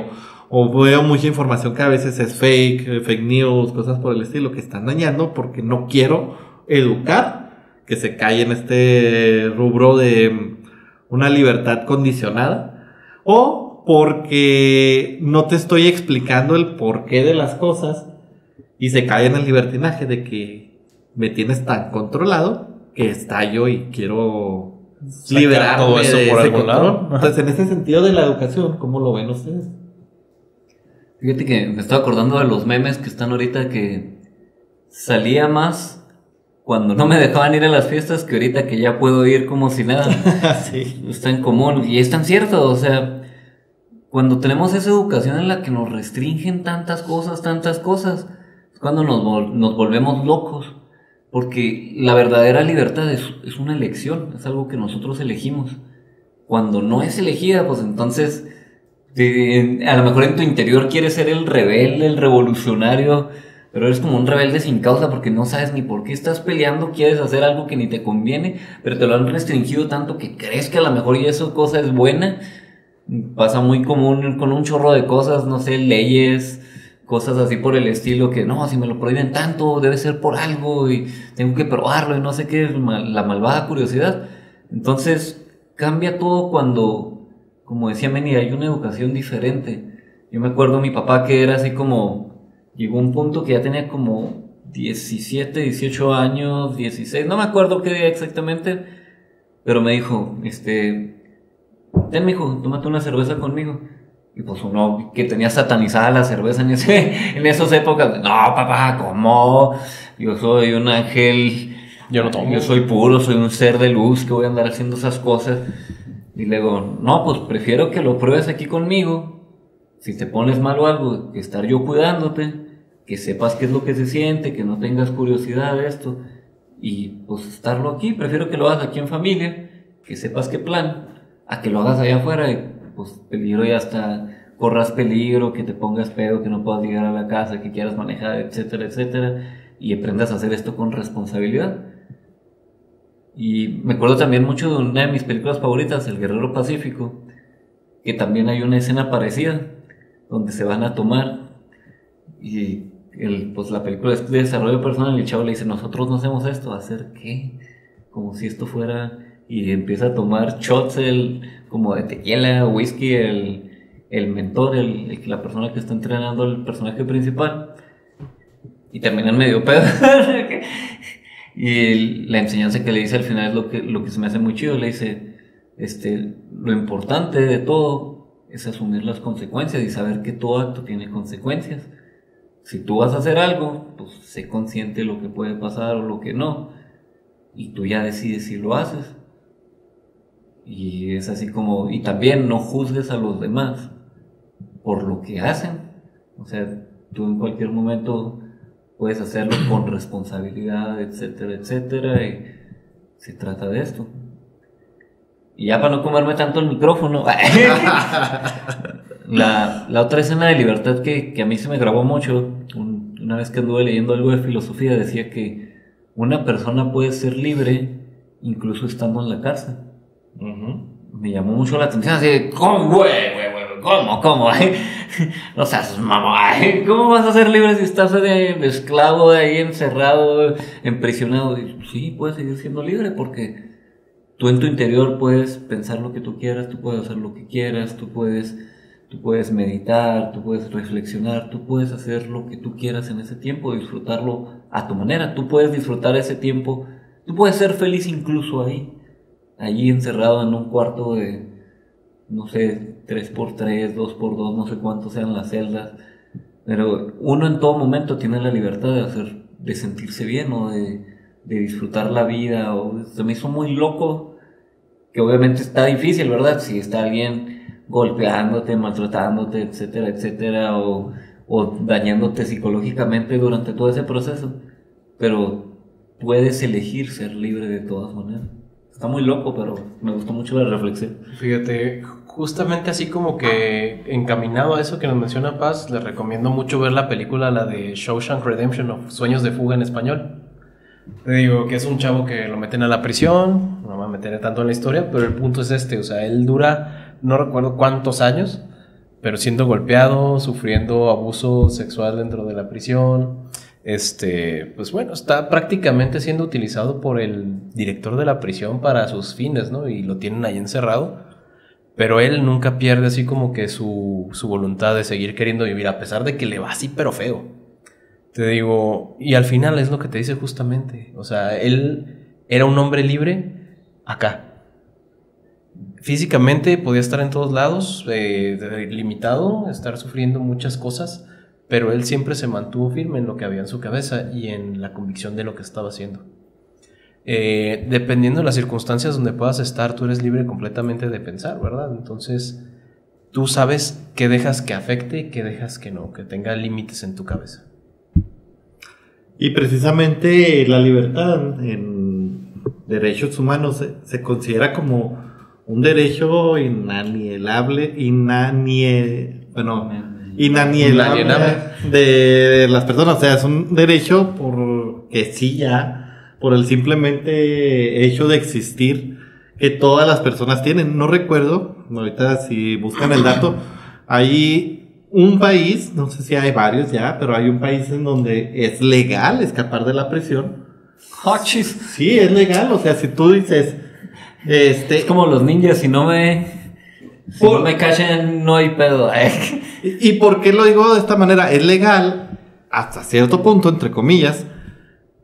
Speaker 1: O veo mucha información que a veces es fake news, cosas por el estilo que están dañando porque no quiero educar, que se cae en este rubro de una libertad condicionada, o porque no te estoy explicando el porqué de las cosas y se cae en el libertinaje de que me tienes tan controlado que estallo y quiero liberarme
Speaker 4: todo eso
Speaker 1: de
Speaker 4: por
Speaker 1: ese
Speaker 4: algún
Speaker 1: control.
Speaker 4: lado.
Speaker 1: Entonces, en ese sentido de la educación, ¿cómo lo ven ustedes?
Speaker 3: Fíjate que me estaba acordando de los memes que están ahorita, que salía más cuando no me dejaban ir a las fiestas que ahorita que ya puedo ir como si nada.
Speaker 1: Sí.
Speaker 3: Está en común y es tan cierto, o sea, cuando tenemos esa educación en la que nos restringen tantas cosas, es cuando nos volvemos locos, porque la verdadera libertad es una elección, es algo que nosotros elegimos. Cuando no es elegida, pues entonces a lo mejor en tu interior quieres ser el rebelde, el revolucionario, pero eres como un rebelde sin causa porque no sabes ni por qué estás peleando, quieres hacer algo que ni te conviene, pero te lo han restringido tanto que crees que a lo mejor ya esa cosa es buena. Pasa muy común con un chorro de cosas, no sé, leyes, cosas así por el estilo, que no, si me lo prohíben tanto, debe ser por algo y tengo que probarlo y no sé qué, la malvada curiosidad. Entonces cambia todo cuando, como decía Meni, hay una educación diferente. Yo me acuerdo mi papá que era así como, llegó un punto que ya tenía como 17, 18 años, 16, no me acuerdo qué día exactamente, pero me dijo, ten mijo, tómate una cerveza conmigo. Y pues uno que tenía satanizada la cerveza en esas épocas, no papá, ¿cómo? Yo soy un ángel,
Speaker 4: yo no tomo,
Speaker 3: yo soy puro, soy un ser de luz que voy a andar haciendo esas cosas. Y le digo, no, pues prefiero que lo pruebes aquí conmigo, si te pones mal o algo, que estar yo cuidándote, que sepas qué es lo que se siente, que no tengas curiosidad de esto, y pues estarlo aquí, prefiero que lo hagas aquí en familia, que sepas qué plan, a que lo hagas allá afuera y pues peligro y hasta corras peligro, que te pongas pedo, que no puedas llegar a la casa, que quieras manejar, etcétera, etcétera, y aprendas a hacer esto con responsabilidad. Y me acuerdo también mucho de una de mis películas favoritas, El Guerrero Pacífico, que también hay una escena parecida donde se van a tomar y pues la película es de desarrollo personal y el chavo le dice, nosotros no hacemos esto, ¿hacer qué? Como si esto fuera... Y empieza a tomar shots como de tequila, whisky, el mentor, la persona que está entrenando el personaje principal. Y terminan medio pedo. Y la enseñanza que le dice al final es lo que se me hace muy chido. Le dice, lo importante de todo es asumir las consecuencias y saber que todo acto tiene consecuencias. Si tú vas a hacer algo, pues sé consciente de lo que puede pasar o lo que no. Y tú ya decides si lo haces. Y es así como, y también no juzgues a los demás por lo que hacen. O sea, tú en cualquier momento puedes hacerlo con responsabilidad, etcétera, etcétera. Y se trata de esto. Y ya para no comerme tanto el micrófono, la otra escena de libertad que a mí se me grabó mucho, una vez que anduve leyendo algo de filosofía, decía que una persona puede ser libre incluso estando en la cárcel. Me llamó mucho la atención, así, ¿cómo, güey? ¿Cómo? No seas mamá, ¿cómo vas a ser libre si estás de esclavo de ahí, encerrado, emprisionado? Y, sí, puedes seguir siendo libre porque tú en tu interior puedes pensar lo que tú quieras, tú puedes hacer lo que quieras, tú puedes meditar, tú puedes reflexionar, tú puedes hacer lo que tú quieras en ese tiempo, disfrutarlo a tu manera, tú puedes disfrutar ese tiempo, tú puedes ser feliz incluso allí encerrado en un cuarto de, no sé, 3x3, 2x2, no sé cuántos sean las celdas, pero uno en todo momento tiene la libertad de sentirse bien o de disfrutar la vida. Se me hizo muy loco, que obviamente está difícil, ¿verdad? Si está alguien golpeándote, maltratándote, etcétera, etcétera, o dañándote psicológicamente durante todo ese proceso, pero puedes elegir ser libre de todas maneras. Está muy loco, pero me gustó mucho la reflexión.
Speaker 4: Fíjate, justamente así como que encaminado a eso que nos menciona Paz, les recomiendo mucho ver la película, la de Shawshank Redemption o Sueños de Fuga en español. Te digo que es un chavo que lo meten a la prisión, no me voy a meter tanto en la historia, pero el punto es o sea, él dura, no recuerdo cuántos años, pero siendo golpeado, sufriendo abuso sexual dentro de la prisión. Pues bueno, está prácticamente siendo utilizado por el director de la prisión para sus fines, ¿no? Y lo tienen ahí encerrado, pero él nunca pierde así como que su voluntad de seguir queriendo vivir, a pesar de que le va así pero feo. Te digo, y al final es lo que te dice justamente, o sea, él era un hombre libre acá. Físicamente podía estar en todos lados, limitado, estar sufriendo muchas cosas, pero él siempre se mantuvo firme en lo que había en su cabeza y en la convicción de lo que estaba haciendo. Dependiendo de las circunstancias donde puedas estar, tú eres libre completamente de pensar, ¿verdad? Entonces, tú sabes qué dejas que afecte y qué dejas que no, que tenga límites en tu cabeza.
Speaker 1: Y precisamente la libertad en derechos humanos se considera como un derecho inalienable de las personas. O sea, es un derecho porque sí, ya por el simplemente hecho de existir, que todas las personas tienen. No recuerdo, ahorita si buscan el dato, hay un país, no sé si hay varios ya, pero hay un país en donde es legal escapar de la prisión. Sí, es legal. O sea, si tú dices
Speaker 3: es como los ninjas, si no me callan, no hay pedo.
Speaker 1: ¿Y por qué lo digo de esta manera? Es legal hasta cierto punto, entre comillas,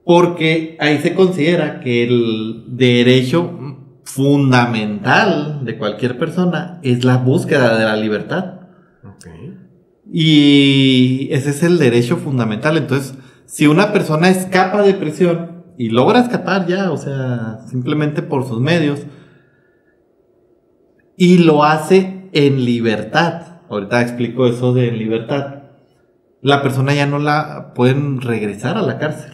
Speaker 1: porque ahí se considera que el derecho fundamental de cualquier persona es la búsqueda de la libertad.
Speaker 4: Okay.
Speaker 1: Y ese es el derecho fundamental. Entonces, si una persona escapa de prisión y logra escapar ya, o sea, simplemente por sus medios, y lo hace en libertad, ahorita explico eso de libertad, la persona ya no la pueden regresar a la cárcel.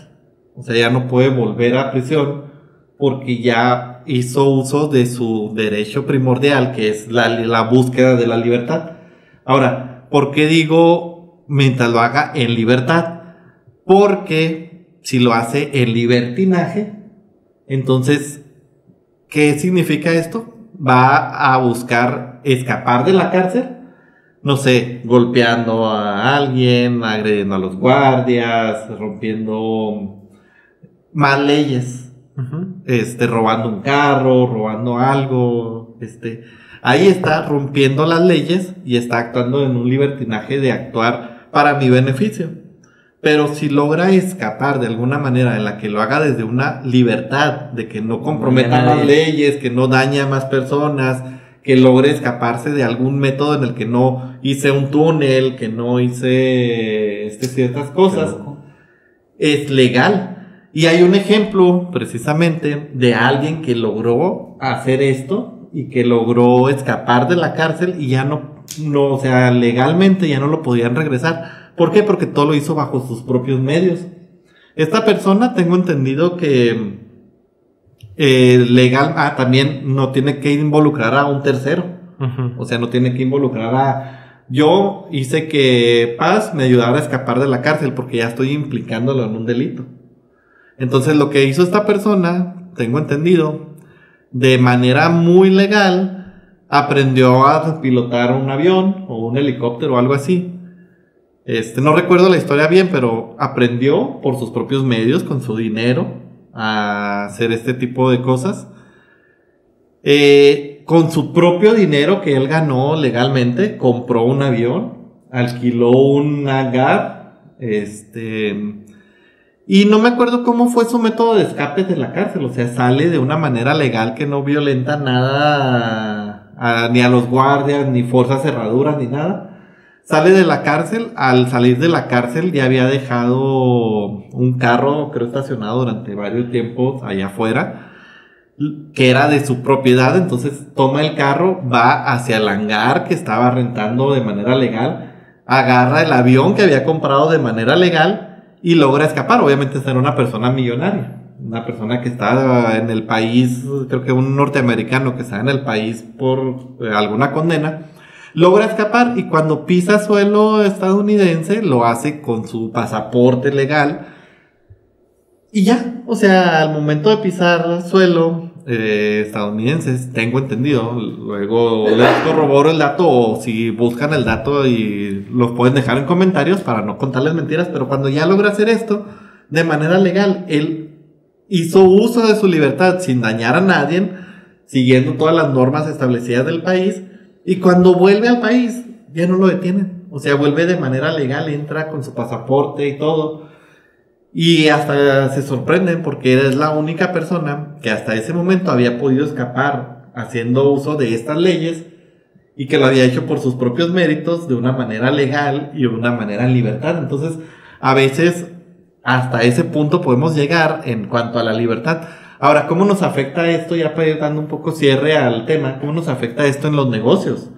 Speaker 1: O sea, ya no puede volver a prisión porque ya hizo uso de su derecho primordial, que es la búsqueda de la libertad. Ahora, ¿por qué digo mientras lo haga en libertad? Porque si lo hace en libertinaje, entonces, ¿qué significa esto? va a buscar escapar de la cárcel, no sé, golpeando a alguien, agrediendo a los guardias, rompiendo más leyes, robando un carro, robando algo, ahí está rompiendo las leyes y está actuando en un libertinaje de actuar para mi beneficio. Pero si logra escapar de alguna manera en la que lo haga desde una libertad, de que no comprometa más leyes, que no dañe a más personas, que logre escaparse de algún método en el que no hice un túnel, que no hice ciertas cosas, es legal. Y hay un ejemplo precisamente de alguien que logró hacer esto y que logró escapar de la cárcel y ya no, o sea, legalmente ya no lo podían regresar. ¿Por qué? Porque todo lo hizo bajo sus propios medios. Esta persona, tengo entendido que también no tiene que involucrar a un tercero. O sea, no tiene que involucrar a... Yo hice que Paz me ayudara a escapar de la cárcel porque ya estoy implicándolo en un delito. Entonces, lo que hizo esta persona, tengo entendido, de manera muy legal, aprendió a pilotar un avión o un helicóptero o algo así. No recuerdo la historia bien, pero aprendió por sus propios medios, con su dinero, a hacer este tipo de cosas. Con su propio dinero que él ganó legalmente, compró un avión, alquiló un hangar, y no me acuerdo cómo fue su método de escape de la cárcel. O sea, sale de una manera legal que no violenta nada ni a los guardias, ni forza cerraduras, ni nada. Sale de la cárcel. Al salir de la cárcel ya había dejado un carro, creo, estacionado durante varios tiempos allá afuera, que era de su propiedad. Entonces toma el carro, va hacia el hangar que estaba rentando de manera legal, agarra el avión que había comprado de manera legal y logra escapar. Obviamente ser una persona millonaria, una persona que está en el país, creo que un norteamericano que está en el país por alguna condena. Logra escapar y cuando pisa suelo estadounidense lo hace con su pasaporte legal y ya, o sea, al momento de pisar suelo estadounidense, tengo entendido, luego les corroboro el dato o si buscan el dato y los pueden dejar en comentarios para no contarles mentiras, pero cuando ya logra hacer esto de manera legal, él hizo uso de su libertad sin dañar a nadie, siguiendo todas las normas establecidas del país. Y cuando vuelve al país, ya no lo detienen. O sea, vuelve de manera legal, entra con su pasaporte y todo. Y hasta se sorprenden porque es la única persona que hasta ese momento había podido escapar haciendo uso de estas leyes y que lo había hecho por sus propios méritos, de una manera legal y de una manera en libertad. Entonces, a veces, hasta ese punto podemos llegar en cuanto a la libertad. Ahora, ¿cómo nos afecta esto? Ya para ir dando un poco cierre al tema, ¿cómo nos afecta esto en los negocios?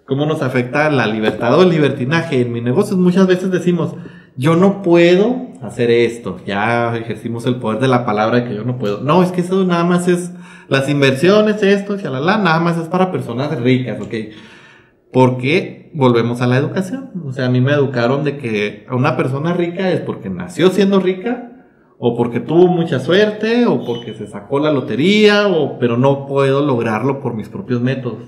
Speaker 1: ¿Cómo nos afecta la libertad o el libertinaje? En mis negocios muchas veces decimos, yo no puedo hacer esto. Ya ejercimos el poder de la palabra de que yo no puedo. No, es que eso nada más es las inversiones, esto, shalala, nada más es para personas ricas, ¿ok? Porque volvemos a la educación. O sea, a mí me educaron de que a una persona rica es porque nació siendo rica, o porque tuvo mucha suerte, o porque se sacó la lotería, pero no puedo lograrlo por mis propios métodos.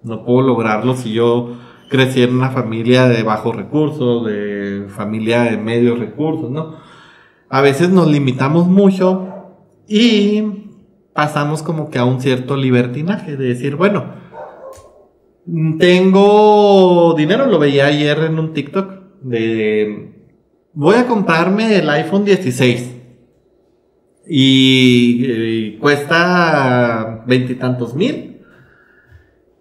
Speaker 1: No puedo lograrlo si yo crecí en una familia de bajos recursos, de familia de medios recursos, ¿no? A veces nos limitamos mucho y pasamos como que a un cierto libertinaje de decir, bueno, tengo dinero, lo veía ayer en un TikTok, voy a comprarme el iPhone 16. Y cuesta 20 y tantos mil.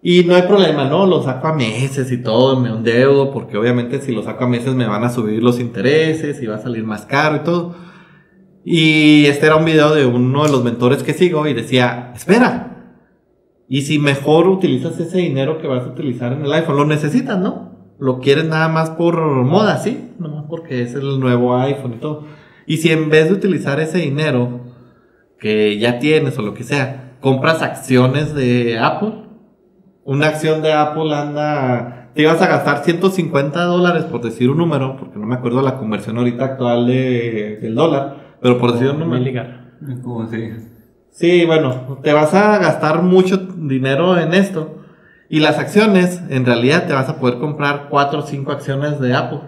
Speaker 1: Y no hay problema, ¿no? Lo saco a meses y todo, me endeudo, porque obviamente si lo saco a meses me van a subir los intereses y va a salir más caro y todo. Y era un video de uno de los mentores que sigo y decía, espera, y si mejor utilizas ese dinero que vas a utilizar en el iPhone, lo necesitas, ¿no? Lo quieres nada más por moda, ¿sí? Nomás porque es el nuevo iPhone y todo. Y si en vez de utilizar ese dinero que ya tienes o lo que sea, compras acciones de Apple, una acción de Apple te ibas a gastar $150 por decir un número, porque no me acuerdo la conversión ahorita actual del dólar, pero por decir un número.
Speaker 3: ¿Cómo así?
Speaker 1: Sí, bueno, te vas a gastar mucho dinero en esto. Y las acciones, en realidad te vas a poder comprar 4 o 5 acciones de Apple.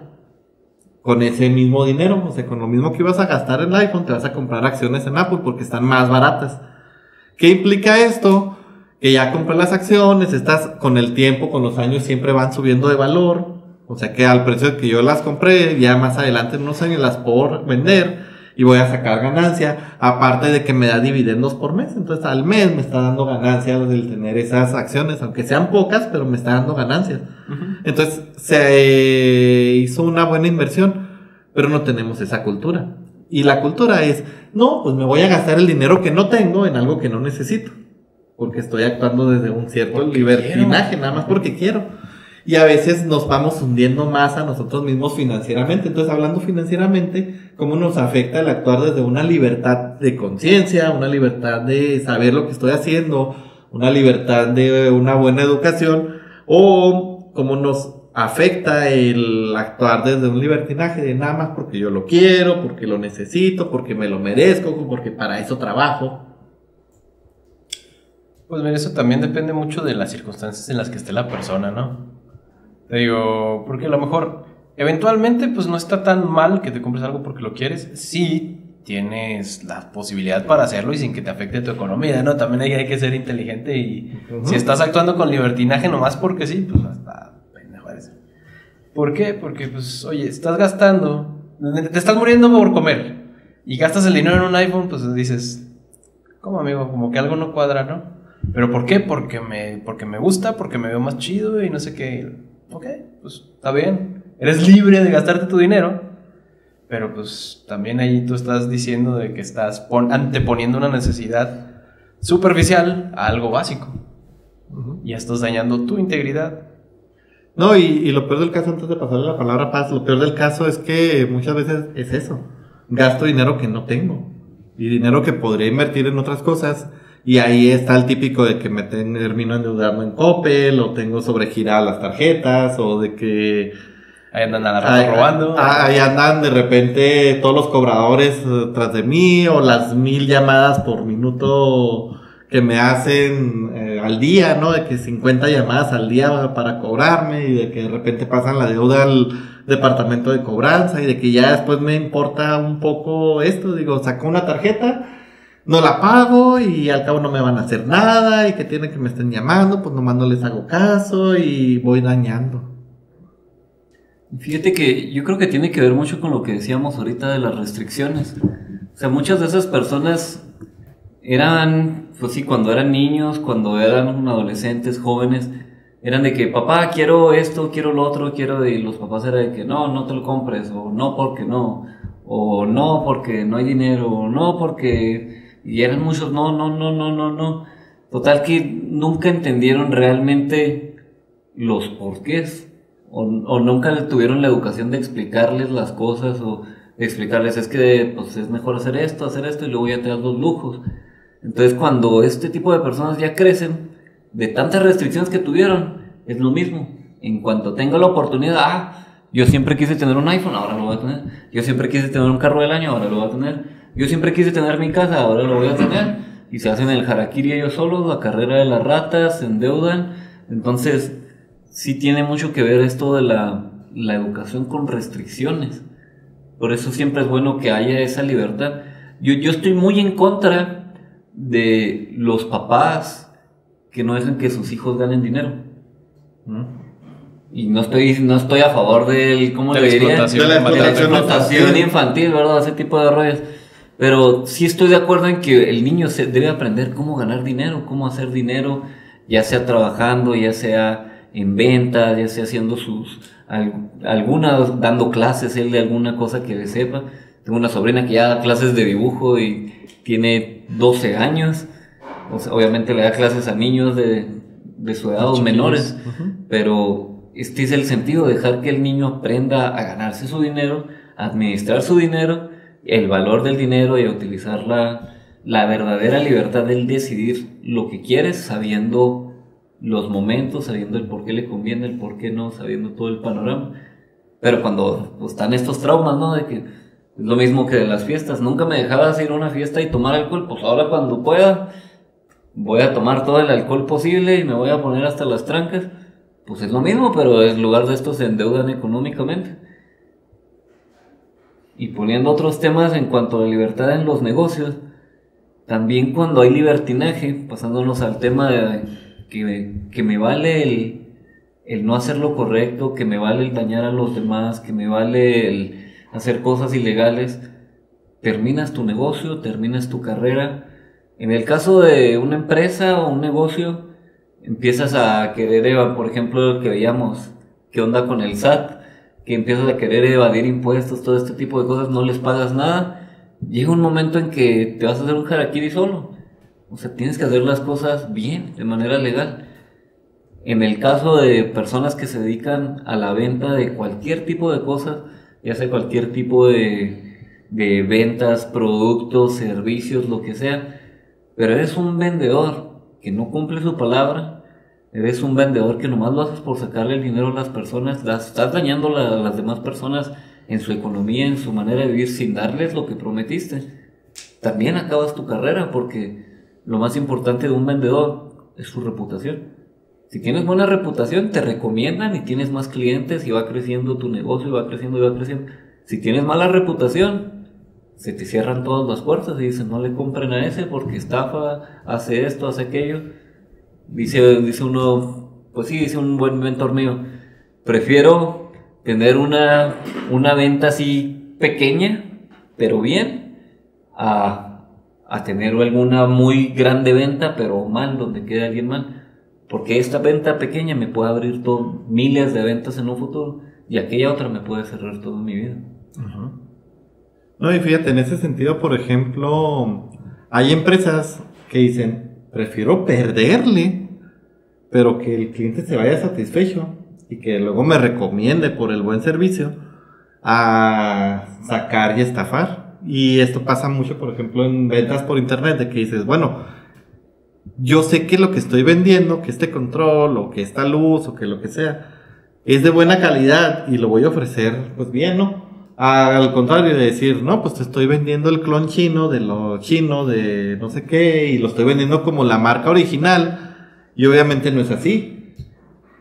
Speaker 1: Con ese mismo dinero, o sea, con lo mismo que ibas a gastar en el iPhone, te vas a comprar acciones en Apple porque están más baratas. ¿Qué implica esto? Que ya compré las acciones, estas con el tiempo, con los años, siempre van subiendo de valor. O sea que al precio que yo las compré, ya más adelante en unos años las puedo vender y voy a sacar ganancia, aparte de que me da dividendos por mes. Entonces al mes me está dando ganancias el tener esas acciones, aunque sean pocas, pero me está dando ganancias. Entonces se hizo una buena inversión, pero no tenemos esa cultura. Y la cultura es, no, pues me voy a gastar el dinero que no tengo en algo que no necesito, porque estoy actuando desde un cierto libertinaje, nada más porque quiero. Y a veces nos vamos hundiendo más a nosotros mismos financieramente. Entonces, hablando financieramente, ¿cómo nos afecta el actuar desde una libertad de conciencia, una libertad de saber lo que estoy haciendo, una libertad de una buena educación? O cómo nos afecta el actuar desde un libertinaje de nada más porque yo lo quiero, porque lo necesito, porque me lo merezco, porque para eso trabajo.
Speaker 4: Pues mira, eso también depende mucho de las circunstancias en las que esté la persona, ¿no? Te digo, porque a lo mejor eventualmente pues no está tan mal que te compres algo porque lo quieres, sí tienes la posibilidad para hacerlo y sin que te afecte tu economía, ¿no? También hay que ser inteligente y si estás actuando con libertinaje nomás porque sí, pues hasta pendejo eso. ¿Por qué? Porque pues, oye, estás gastando, te estás muriendo por comer y gastas el dinero en un iPhone, pues dices, ¿cómo, amigo? Como que algo no cuadra, ¿no? ¿Pero por qué? Porque me gusta, porque me veo más chido y no sé qué. Ok, pues está bien, eres libre de gastarte tu dinero, pero pues también ahí tú estás diciendo de que estás anteponiendo una necesidad superficial a algo básico. Y ya estás dañando tu integridad.
Speaker 1: No, y lo peor del caso, antes de pasarle la palabra a Paz, lo peor del caso es que muchas veces es eso, gasto dinero que no tengo y dinero que podría invertir en otras cosas. Y ahí está el típico de que me termino endeudando en Coppel, o tengo sobregiradas las tarjetas, o de que
Speaker 4: ahí andan a la raza robando.
Speaker 1: Ahí andan de repente todos los cobradores tras de mí, o las 1000 llamadas por minuto que me hacen al día, ¿no? De que 50 llamadas al día para cobrarme, y de que de repente pasan la deuda al departamento de cobranza, y de que ya después me importa un poco esto, digo, saco una tarjeta, no la pago y al cabo no me van a hacer nada, y que tienen que me estén llamando, pues nomás no les hago caso y voy dañando.
Speaker 3: Fíjate que yo creo que tiene que ver mucho con lo que decíamos ahorita de las restricciones. O sea, muchas de esas personas eran, pues sí, cuando eran niños, cuando eran adolescentes, jóvenes, eran de que, papá, quiero esto, quiero lo otro, quiero, y los papás eran de que, no te lo compres, o no porque no, o no porque no hay dinero, o no porque... Y eran muchos no. Total que nunca entendieron realmente los porqués. O nunca tuvieron la educación de explicarles las cosas. O de explicarles, es que pues, es mejor hacer esto y luego ya te das los lujos. Entonces cuando este tipo de personas ya crecen, de tantas restricciones que tuvieron, es lo mismo. En cuanto tenga la oportunidad, yo siempre quise tener un iPhone, ahora lo voy a tener. Yo siempre quise tener un carro del año, ahora lo voy a tener. Yo siempre quise tener mi casa, ahora lo voy a tener. Y se hacen el harakiri ellos solos, la carrera de las ratas, se endeudan. Entonces, sí tiene mucho que ver esto de la educación con restricciones. Por eso siempre es bueno que haya esa libertad. Yo estoy muy en contra de los papás que no dejan que sus hijos ganen dinero. Y no estoy a favor del, ¿cómo le diría? De la explotación infantil, ¿verdad? Ese tipo de rollos. Pero sí estoy de acuerdo en que el niño debe aprender cómo ganar dinero, cómo hacer dinero, ya sea trabajando, ya sea en ventas, ya sea haciendo algunas, dando clases, él de alguna cosa que le sepa. Tengo una sobrina que ya da clases de dibujo y tiene 12 años. O sea, obviamente le da clases a niños de su edad o menores, pero este es el sentido, dejar que el niño aprenda a ganarse su dinero, a administrar su dinero, el valor del dinero y a utilizar la verdadera libertad de él decidir lo que quiere, sabiendo los momentos, sabiendo el por qué le conviene, el por qué no, sabiendo todo el panorama. Pero cuando pues, están estos traumas, ¿no? De que es lo mismo que de las fiestas, nunca me dejabas ir a una fiesta y tomar alcohol, pues ahora cuando pueda, voy a tomar todo el alcohol posible y me voy a poner hasta las trancas, pues es lo mismo, pero en lugar de esto se endeudan económicamente. Y poniendo otros temas en cuanto a la libertad en los negocios, también cuando hay libertinaje, pasándonos al tema de que me vale el no hacer lo correcto, que me vale el dañar a los demás, que me vale el hacer cosas ilegales, terminas tu negocio, terminas tu carrera. En el caso de una empresa o un negocio, empiezas a querer, por ejemplo, que veíamos qué onda con el SAT, que empiezas a querer evadir impuestos, todo este tipo de cosas, no les pagas nada. Llega un momento en que te vas a hacer un harakiri solo. O sea, tienes que hacer las cosas bien, de manera legal. En el caso de personas que se dedican a la venta de cualquier tipo de cosas, ya sea cualquier tipo de ventas, productos, servicios, lo que sea, pero eres un vendedor que no cumple su palabra, eres un vendedor que nomás lo haces por sacarle el dinero a las personas, estás dañando a las demás personas en su economía, en su manera de vivir, sin darles lo que prometiste. También acabas tu carrera, porque lo más importante de un vendedor es su reputación. Si tienes buena reputación, te recomiendan y tienes más clientes y va creciendo tu negocio, y va creciendo y va creciendo. Si tienes mala reputación, se te cierran todas las puertas y dicen, no le compren a ese porque estafa, hace esto, hace aquello. Dice uno, pues sí, dice un buen mentor mío, prefiero tener una venta así pequeña, pero bien, a tener alguna muy grande venta, pero mal, donde quede alguien mal. Porque esta venta pequeña me puede abrir miles de ventas en un futuro, y aquella otra me puede cerrar toda mi vida.
Speaker 1: Uh-huh. No, y fíjate, en ese sentido, por ejemplo, hay empresas que dicen, prefiero perderle, pero que el cliente se vaya satisfecho y que luego me recomiende por el buen servicio, a sacar y estafar. Y esto pasa mucho, por ejemplo, en ventas por internet, de que dices, bueno, yo sé que lo que estoy vendiendo, que este control, o que esta luz, o que lo que sea, es de buena calidad y lo voy a ofrecer, pues bien, ¿no? Al contrario de decir, no, pues te estoy vendiendo el clon chino, de lo chino, de no sé qué, y lo estoy vendiendo como la marca original, y obviamente no es así.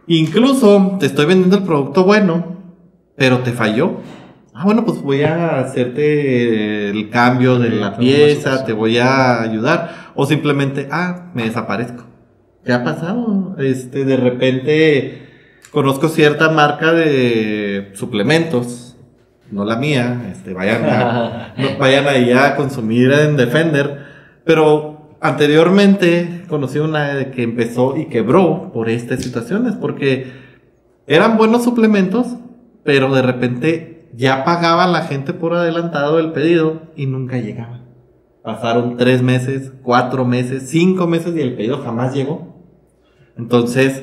Speaker 1: Incluso te estoy vendiendo el producto bueno, pero te falló. Bueno, pues voy a hacerte el cambio de la pieza, te voy a ayudar. O simplemente, me desaparezco. ¿Qué ha pasado? De repente conozco cierta marca de suplementos, no la mía, vayan ahí a consumir en Defender, pero anteriormente conocí una que empezó y quebró por estas situaciones, porque eran buenos suplementos, pero de repente ya pagaba la gente por adelantado el pedido y nunca llegaba. Pasaron 3 meses, 4 meses, 5 meses y el pedido jamás llegó. Entonces,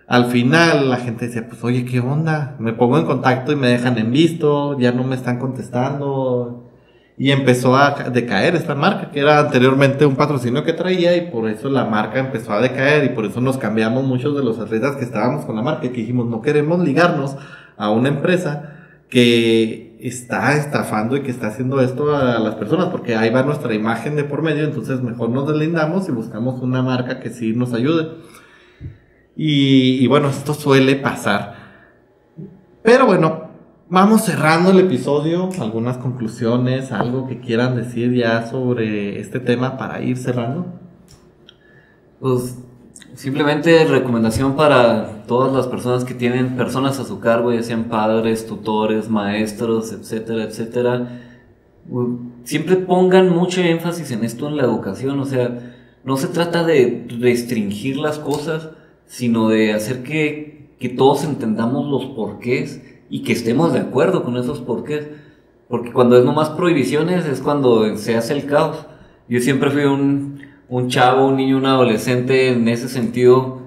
Speaker 1: al final la gente decía, pues oye, ¿qué onda? Me pongo en contacto y me dejan en visto, ya no me están contestando. Y empezó a decaer esta marca, que era anteriormente un patrocinio que traía, y por eso la marca empezó a decaer, y por eso nos cambiamos muchos de los atletas que estábamos con la marca, y que dijimos, no queremos ligarnos a una empresa que está estafando y que está haciendo esto a las personas, porque ahí va nuestra imagen de por medio. Entonces mejor nos deslindamos y buscamos una marca que sí nos ayude. Y bueno, esto suele pasar, pero bueno, vamos cerrando el episodio. Algunas conclusiones, algo que quieran decir ya sobre este tema para ir cerrando.
Speaker 3: Pues simplemente recomendación para todas las personas que tienen personas a su cargo, ya sean padres, tutores, maestros, etcétera, etcétera. Siempre pongan mucho énfasis en esto, en la educación. O sea, no se trata de restringir las cosas, sino de hacer que todos entendamos los porqués y que estemos de acuerdo con esos porqués. Porque cuando es nomás prohibiciones es cuando se hace el caos. Yo siempre fui un chavo, un niño, un adolescente en ese sentido,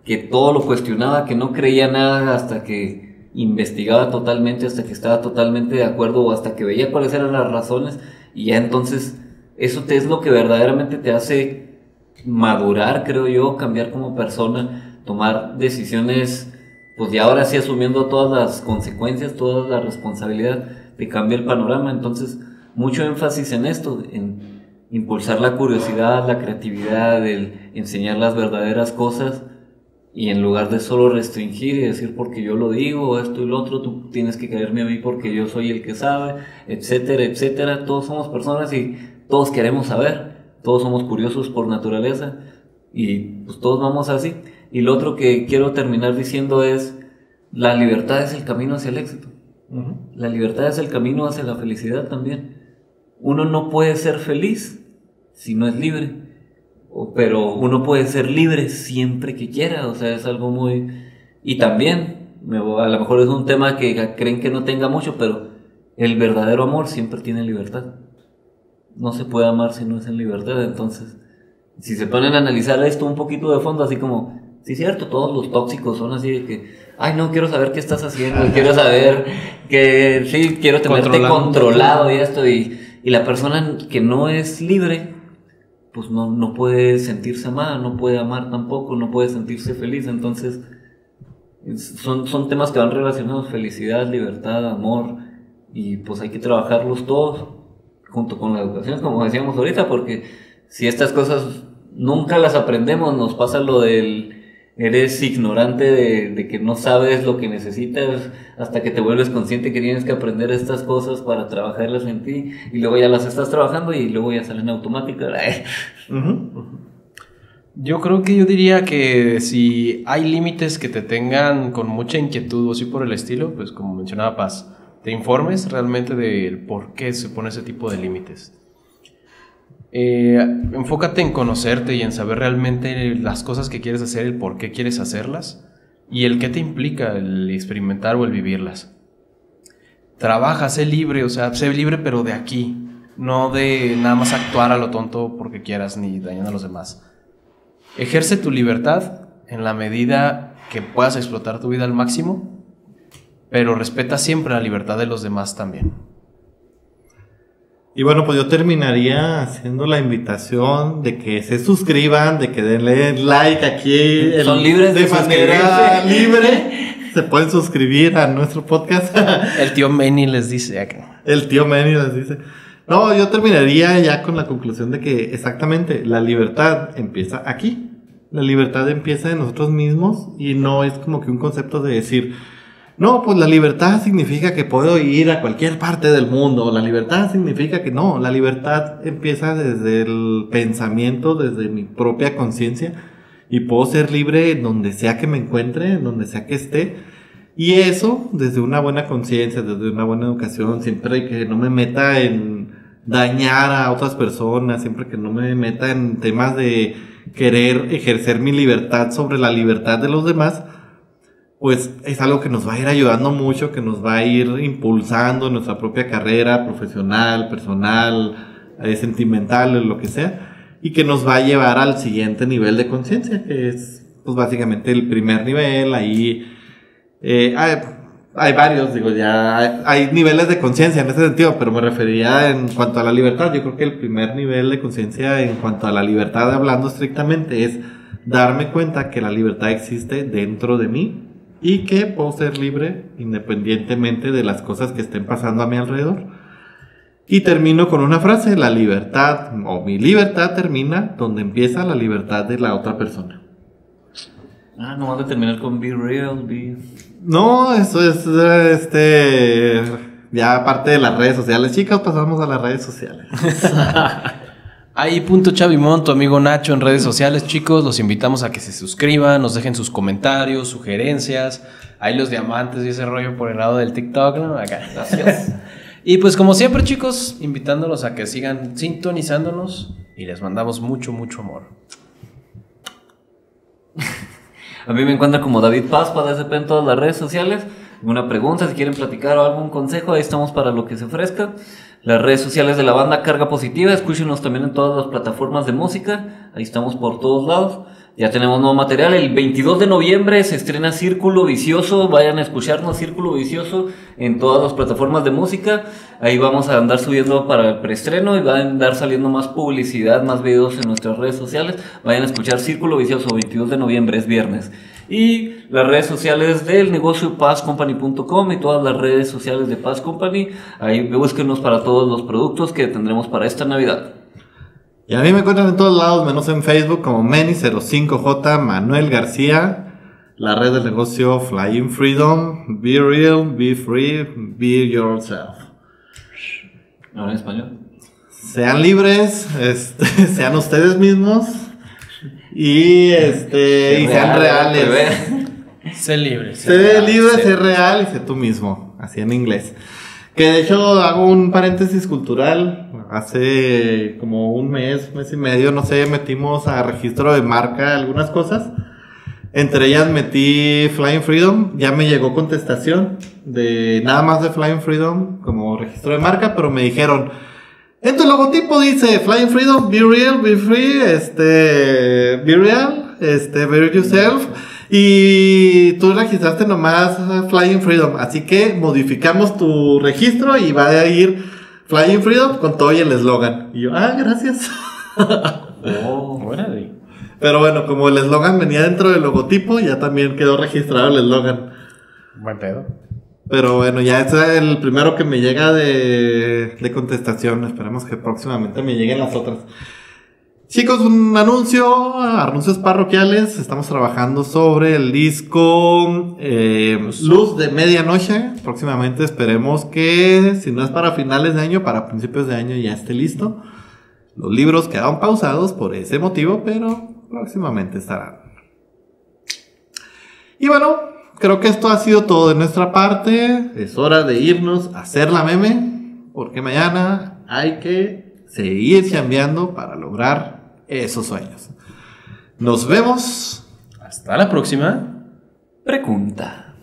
Speaker 3: que todo lo cuestionaba, que no creía nada hasta que investigaba totalmente, hasta que estaba totalmente de acuerdo, o hasta que veía cuáles eran las razones, y ya entonces eso es lo que verdaderamente te hace madurar, creo yo, cambiar como persona, tomar decisiones, pues ya ahora sí asumiendo todas las consecuencias, toda la responsabilidad, te cambia el panorama. Entonces mucho énfasis en esto, en impulsar la curiosidad, la creatividad, el enseñar las verdaderas cosas, y en lugar de solo restringir y decir porque yo lo digo, esto y lo otro, tú tienes que creerme a mí porque yo soy el que sabe, etcétera, etcétera. Todos somos personas y todos queremos saber, todos somos curiosos por naturaleza y pues todos vamos así. Y lo otro que quiero terminar diciendo es, la libertad es el camino hacia el éxito. La libertad es el camino hacia la felicidad también. Uno no puede ser feliz si no es libre. Pero uno puede ser libre siempre que quiera, o sea, es algo muy... Y también, a lo mejor es un tema que creen que no tenga mucho, pero el verdadero amor siempre tiene libertad. No se puede amar si no es en libertad. Entonces, si se ponen a analizar esto un poquito de fondo, así como, sí, cierto, todos los tóxicos son así de que, ay, no, quiero saber qué estás haciendo, quiero saber que, sí, quiero tenerte controlado y esto, y la persona que no es libre, pues no puede sentirse amada, no puede amar tampoco, no puede sentirse feliz. Entonces son temas que van relacionados: felicidad, libertad, amor, y pues hay que trabajarlos todos junto con la educación, como decíamos ahorita, porque si estas cosas nunca las aprendemos, nos pasa lo del eres ignorante de que no sabes lo que necesitas hasta que te vuelves consciente que tienes que aprender estas cosas para trabajarlas en ti, y luego ya las estás trabajando y luego ya salen automáticas.
Speaker 4: Yo creo que yo diría que si hay límites que te tengan con mucha inquietud o así por el estilo, pues como mencionaba Paz, te informes realmente del por qué se pone ese tipo de límites. Enfócate en conocerte y en saber realmente las cosas que quieres hacer, el por qué quieres hacerlas y el qué te implica el experimentar o el vivirlas. Trabaja, sé libre, o sea, sé libre pero de aquí, no de nada más actuar a lo tonto porque quieras ni dañando a los demás. Ejerce tu libertad en la medida que puedas explotar tu vida al máximo, pero respeta siempre la libertad de los demás también.
Speaker 1: Y bueno, pues yo terminaría haciendo la invitación de que se suscriban, de que denle like aquí.
Speaker 3: Son libres de
Speaker 1: manera libre. Se pueden suscribir a nuestro podcast.
Speaker 4: El tío Manny les dice acá.
Speaker 1: El tío Manny les dice. No, yo terminaría ya con la conclusión de que exactamente la libertad empieza aquí. La libertad empieza en nosotros mismos y no es como que un concepto de decir, no, pues la libertad significa que puedo ir a cualquier parte del mundo. La libertad significa que no, la libertad empieza desde el pensamiento, desde mi propia conciencia, y puedo ser libre en donde sea que me encuentre, en donde sea que esté. Y eso desde una buena conciencia, desde una buena educación, siempre que no me meta en dañar a otras personas, siempre que no me meta en temas de querer ejercer mi libertad sobre la libertad de los demás, pues es algo que nos va a ir ayudando mucho, que nos va a ir impulsando en nuestra propia carrera profesional, personal, sentimental, lo que sea, y que nos va a llevar al siguiente nivel de conciencia, que es pues básicamente el primer nivel. Ahí hay varios, digo, ya hay niveles de conciencia en ese sentido, pero me refería en cuanto a la libertad. Yo creo que el primer nivel de conciencia en cuanto a la libertad, hablando estrictamente, es darme cuenta que la libertad existe dentro de mí y que puedo ser libre independientemente de las cosas que estén pasando a mi alrededor. Y termino con una frase: la libertad o mi libertad termina donde empieza la libertad de la otra persona.
Speaker 3: No vas a terminar con be real, be...
Speaker 1: No, eso es ya parte de las redes sociales. Chicos, pasamos a las redes sociales.
Speaker 4: Ahí Chavimón, tu amigo Nacho en redes sociales, chicos. Los invitamos a que se suscriban, nos dejen sus comentarios, sugerencias. Ahí los diamantes y ese rollo por el lado del TikTok, ¿no? Acá. Gracias. Y pues como siempre, chicos, invitándolos a que sigan sintonizándonos y les mandamos mucho, mucho amor.
Speaker 3: A mí me encuentran como David Paz para DSP en todas las redes sociales. Alguna pregunta, si quieren platicar o algún consejo, ahí estamos para lo que se ofrezca. Las redes sociales de la banda Carga Positiva, escúchenos también en todas las plataformas de música, ahí estamos por todos lados. Ya tenemos nuevo material, el 22 de noviembre se estrena Círculo Vicioso, vayan a escucharnos Círculo Vicioso en todas las plataformas de música. Ahí vamos a andar subiendo para el preestreno y va a andar saliendo más publicidad, más videos en nuestras redes sociales. Vayan a escuchar Círculo Vicioso, 22 de noviembre, es viernes. Y las redes sociales del negocio pazcompany.com y todas las redes sociales de Paz Company, ahí búsquenos para todos los productos que tendremos para esta Navidad.
Speaker 1: Y a mí me encuentran en todos lados, menos en Facebook, como Meni05J, Manuel García, la red del negocio Flying Freedom, Be Real, Be Free, Be Yourself.
Speaker 3: ¿Ahora en español?
Speaker 1: Sean libres, sean ustedes mismos y sean reales.
Speaker 4: Sé libre.
Speaker 1: Sé libre, sé real y sé tú mismo, así en inglés. Que de hecho hago un paréntesis cultural. Hace como un mes y medio, no sé, metimos a registro de marca algunas cosas. Entre ellas metí Flying Freedom. Ya me llegó contestación de nada más de Flying Freedom como registro de marca, pero me dijeron: en tu logotipo dice Flying Freedom, Be Real, Be Free, Be Real, Be Yourself. Y tú registraste nomás Flying Freedom. Así que modificamos tu registro y va a ir Flying Freedom con todo y el eslogan. Y yo, gracias.
Speaker 4: Órale.
Speaker 1: Pero bueno, como el eslogan venía dentro del logotipo, ya también quedó registrado el eslogan.
Speaker 4: Buen pedo.
Speaker 1: Pero bueno, ya ese es el primero que me llega de contestación. Esperemos que próximamente me lleguen las otras. Chicos, un anuncios parroquiales. Estamos trabajando sobre el disco Luz de Medianoche. Próximamente esperemos que, si no es para finales de año, para principios de año ya esté listo. Los libros quedaron pausados por ese motivo, pero próximamente estarán. Y bueno, creo que esto ha sido todo de nuestra parte. Es hora de irnos a hacer la meme, porque mañana hay que seguir chambeando para lograr esos sueños. Nos vemos.
Speaker 4: Hasta la próxima.
Speaker 3: Pregunta.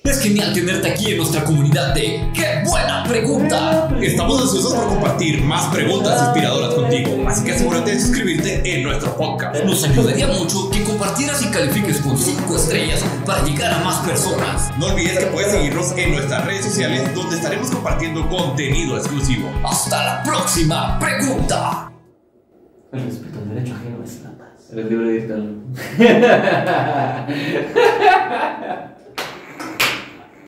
Speaker 2: Es genial tenerte aquí en nuestra comunidad de ¡Qué buena pregunta! Estamos ansiosos por compartir más preguntas inspiradoras contigo, así que asegúrate de suscribirte en nuestro podcast. Nos ayudaría mucho que compartieras y califiques con 5 estrellas para llegar a más personas. No olvides que puedes seguirnos en nuestras redes sociales, donde estaremos compartiendo contenido exclusivo. ¡Hasta la próxima pregunta!
Speaker 3: El respeto al derecho ajeno es la paz. El libre digital.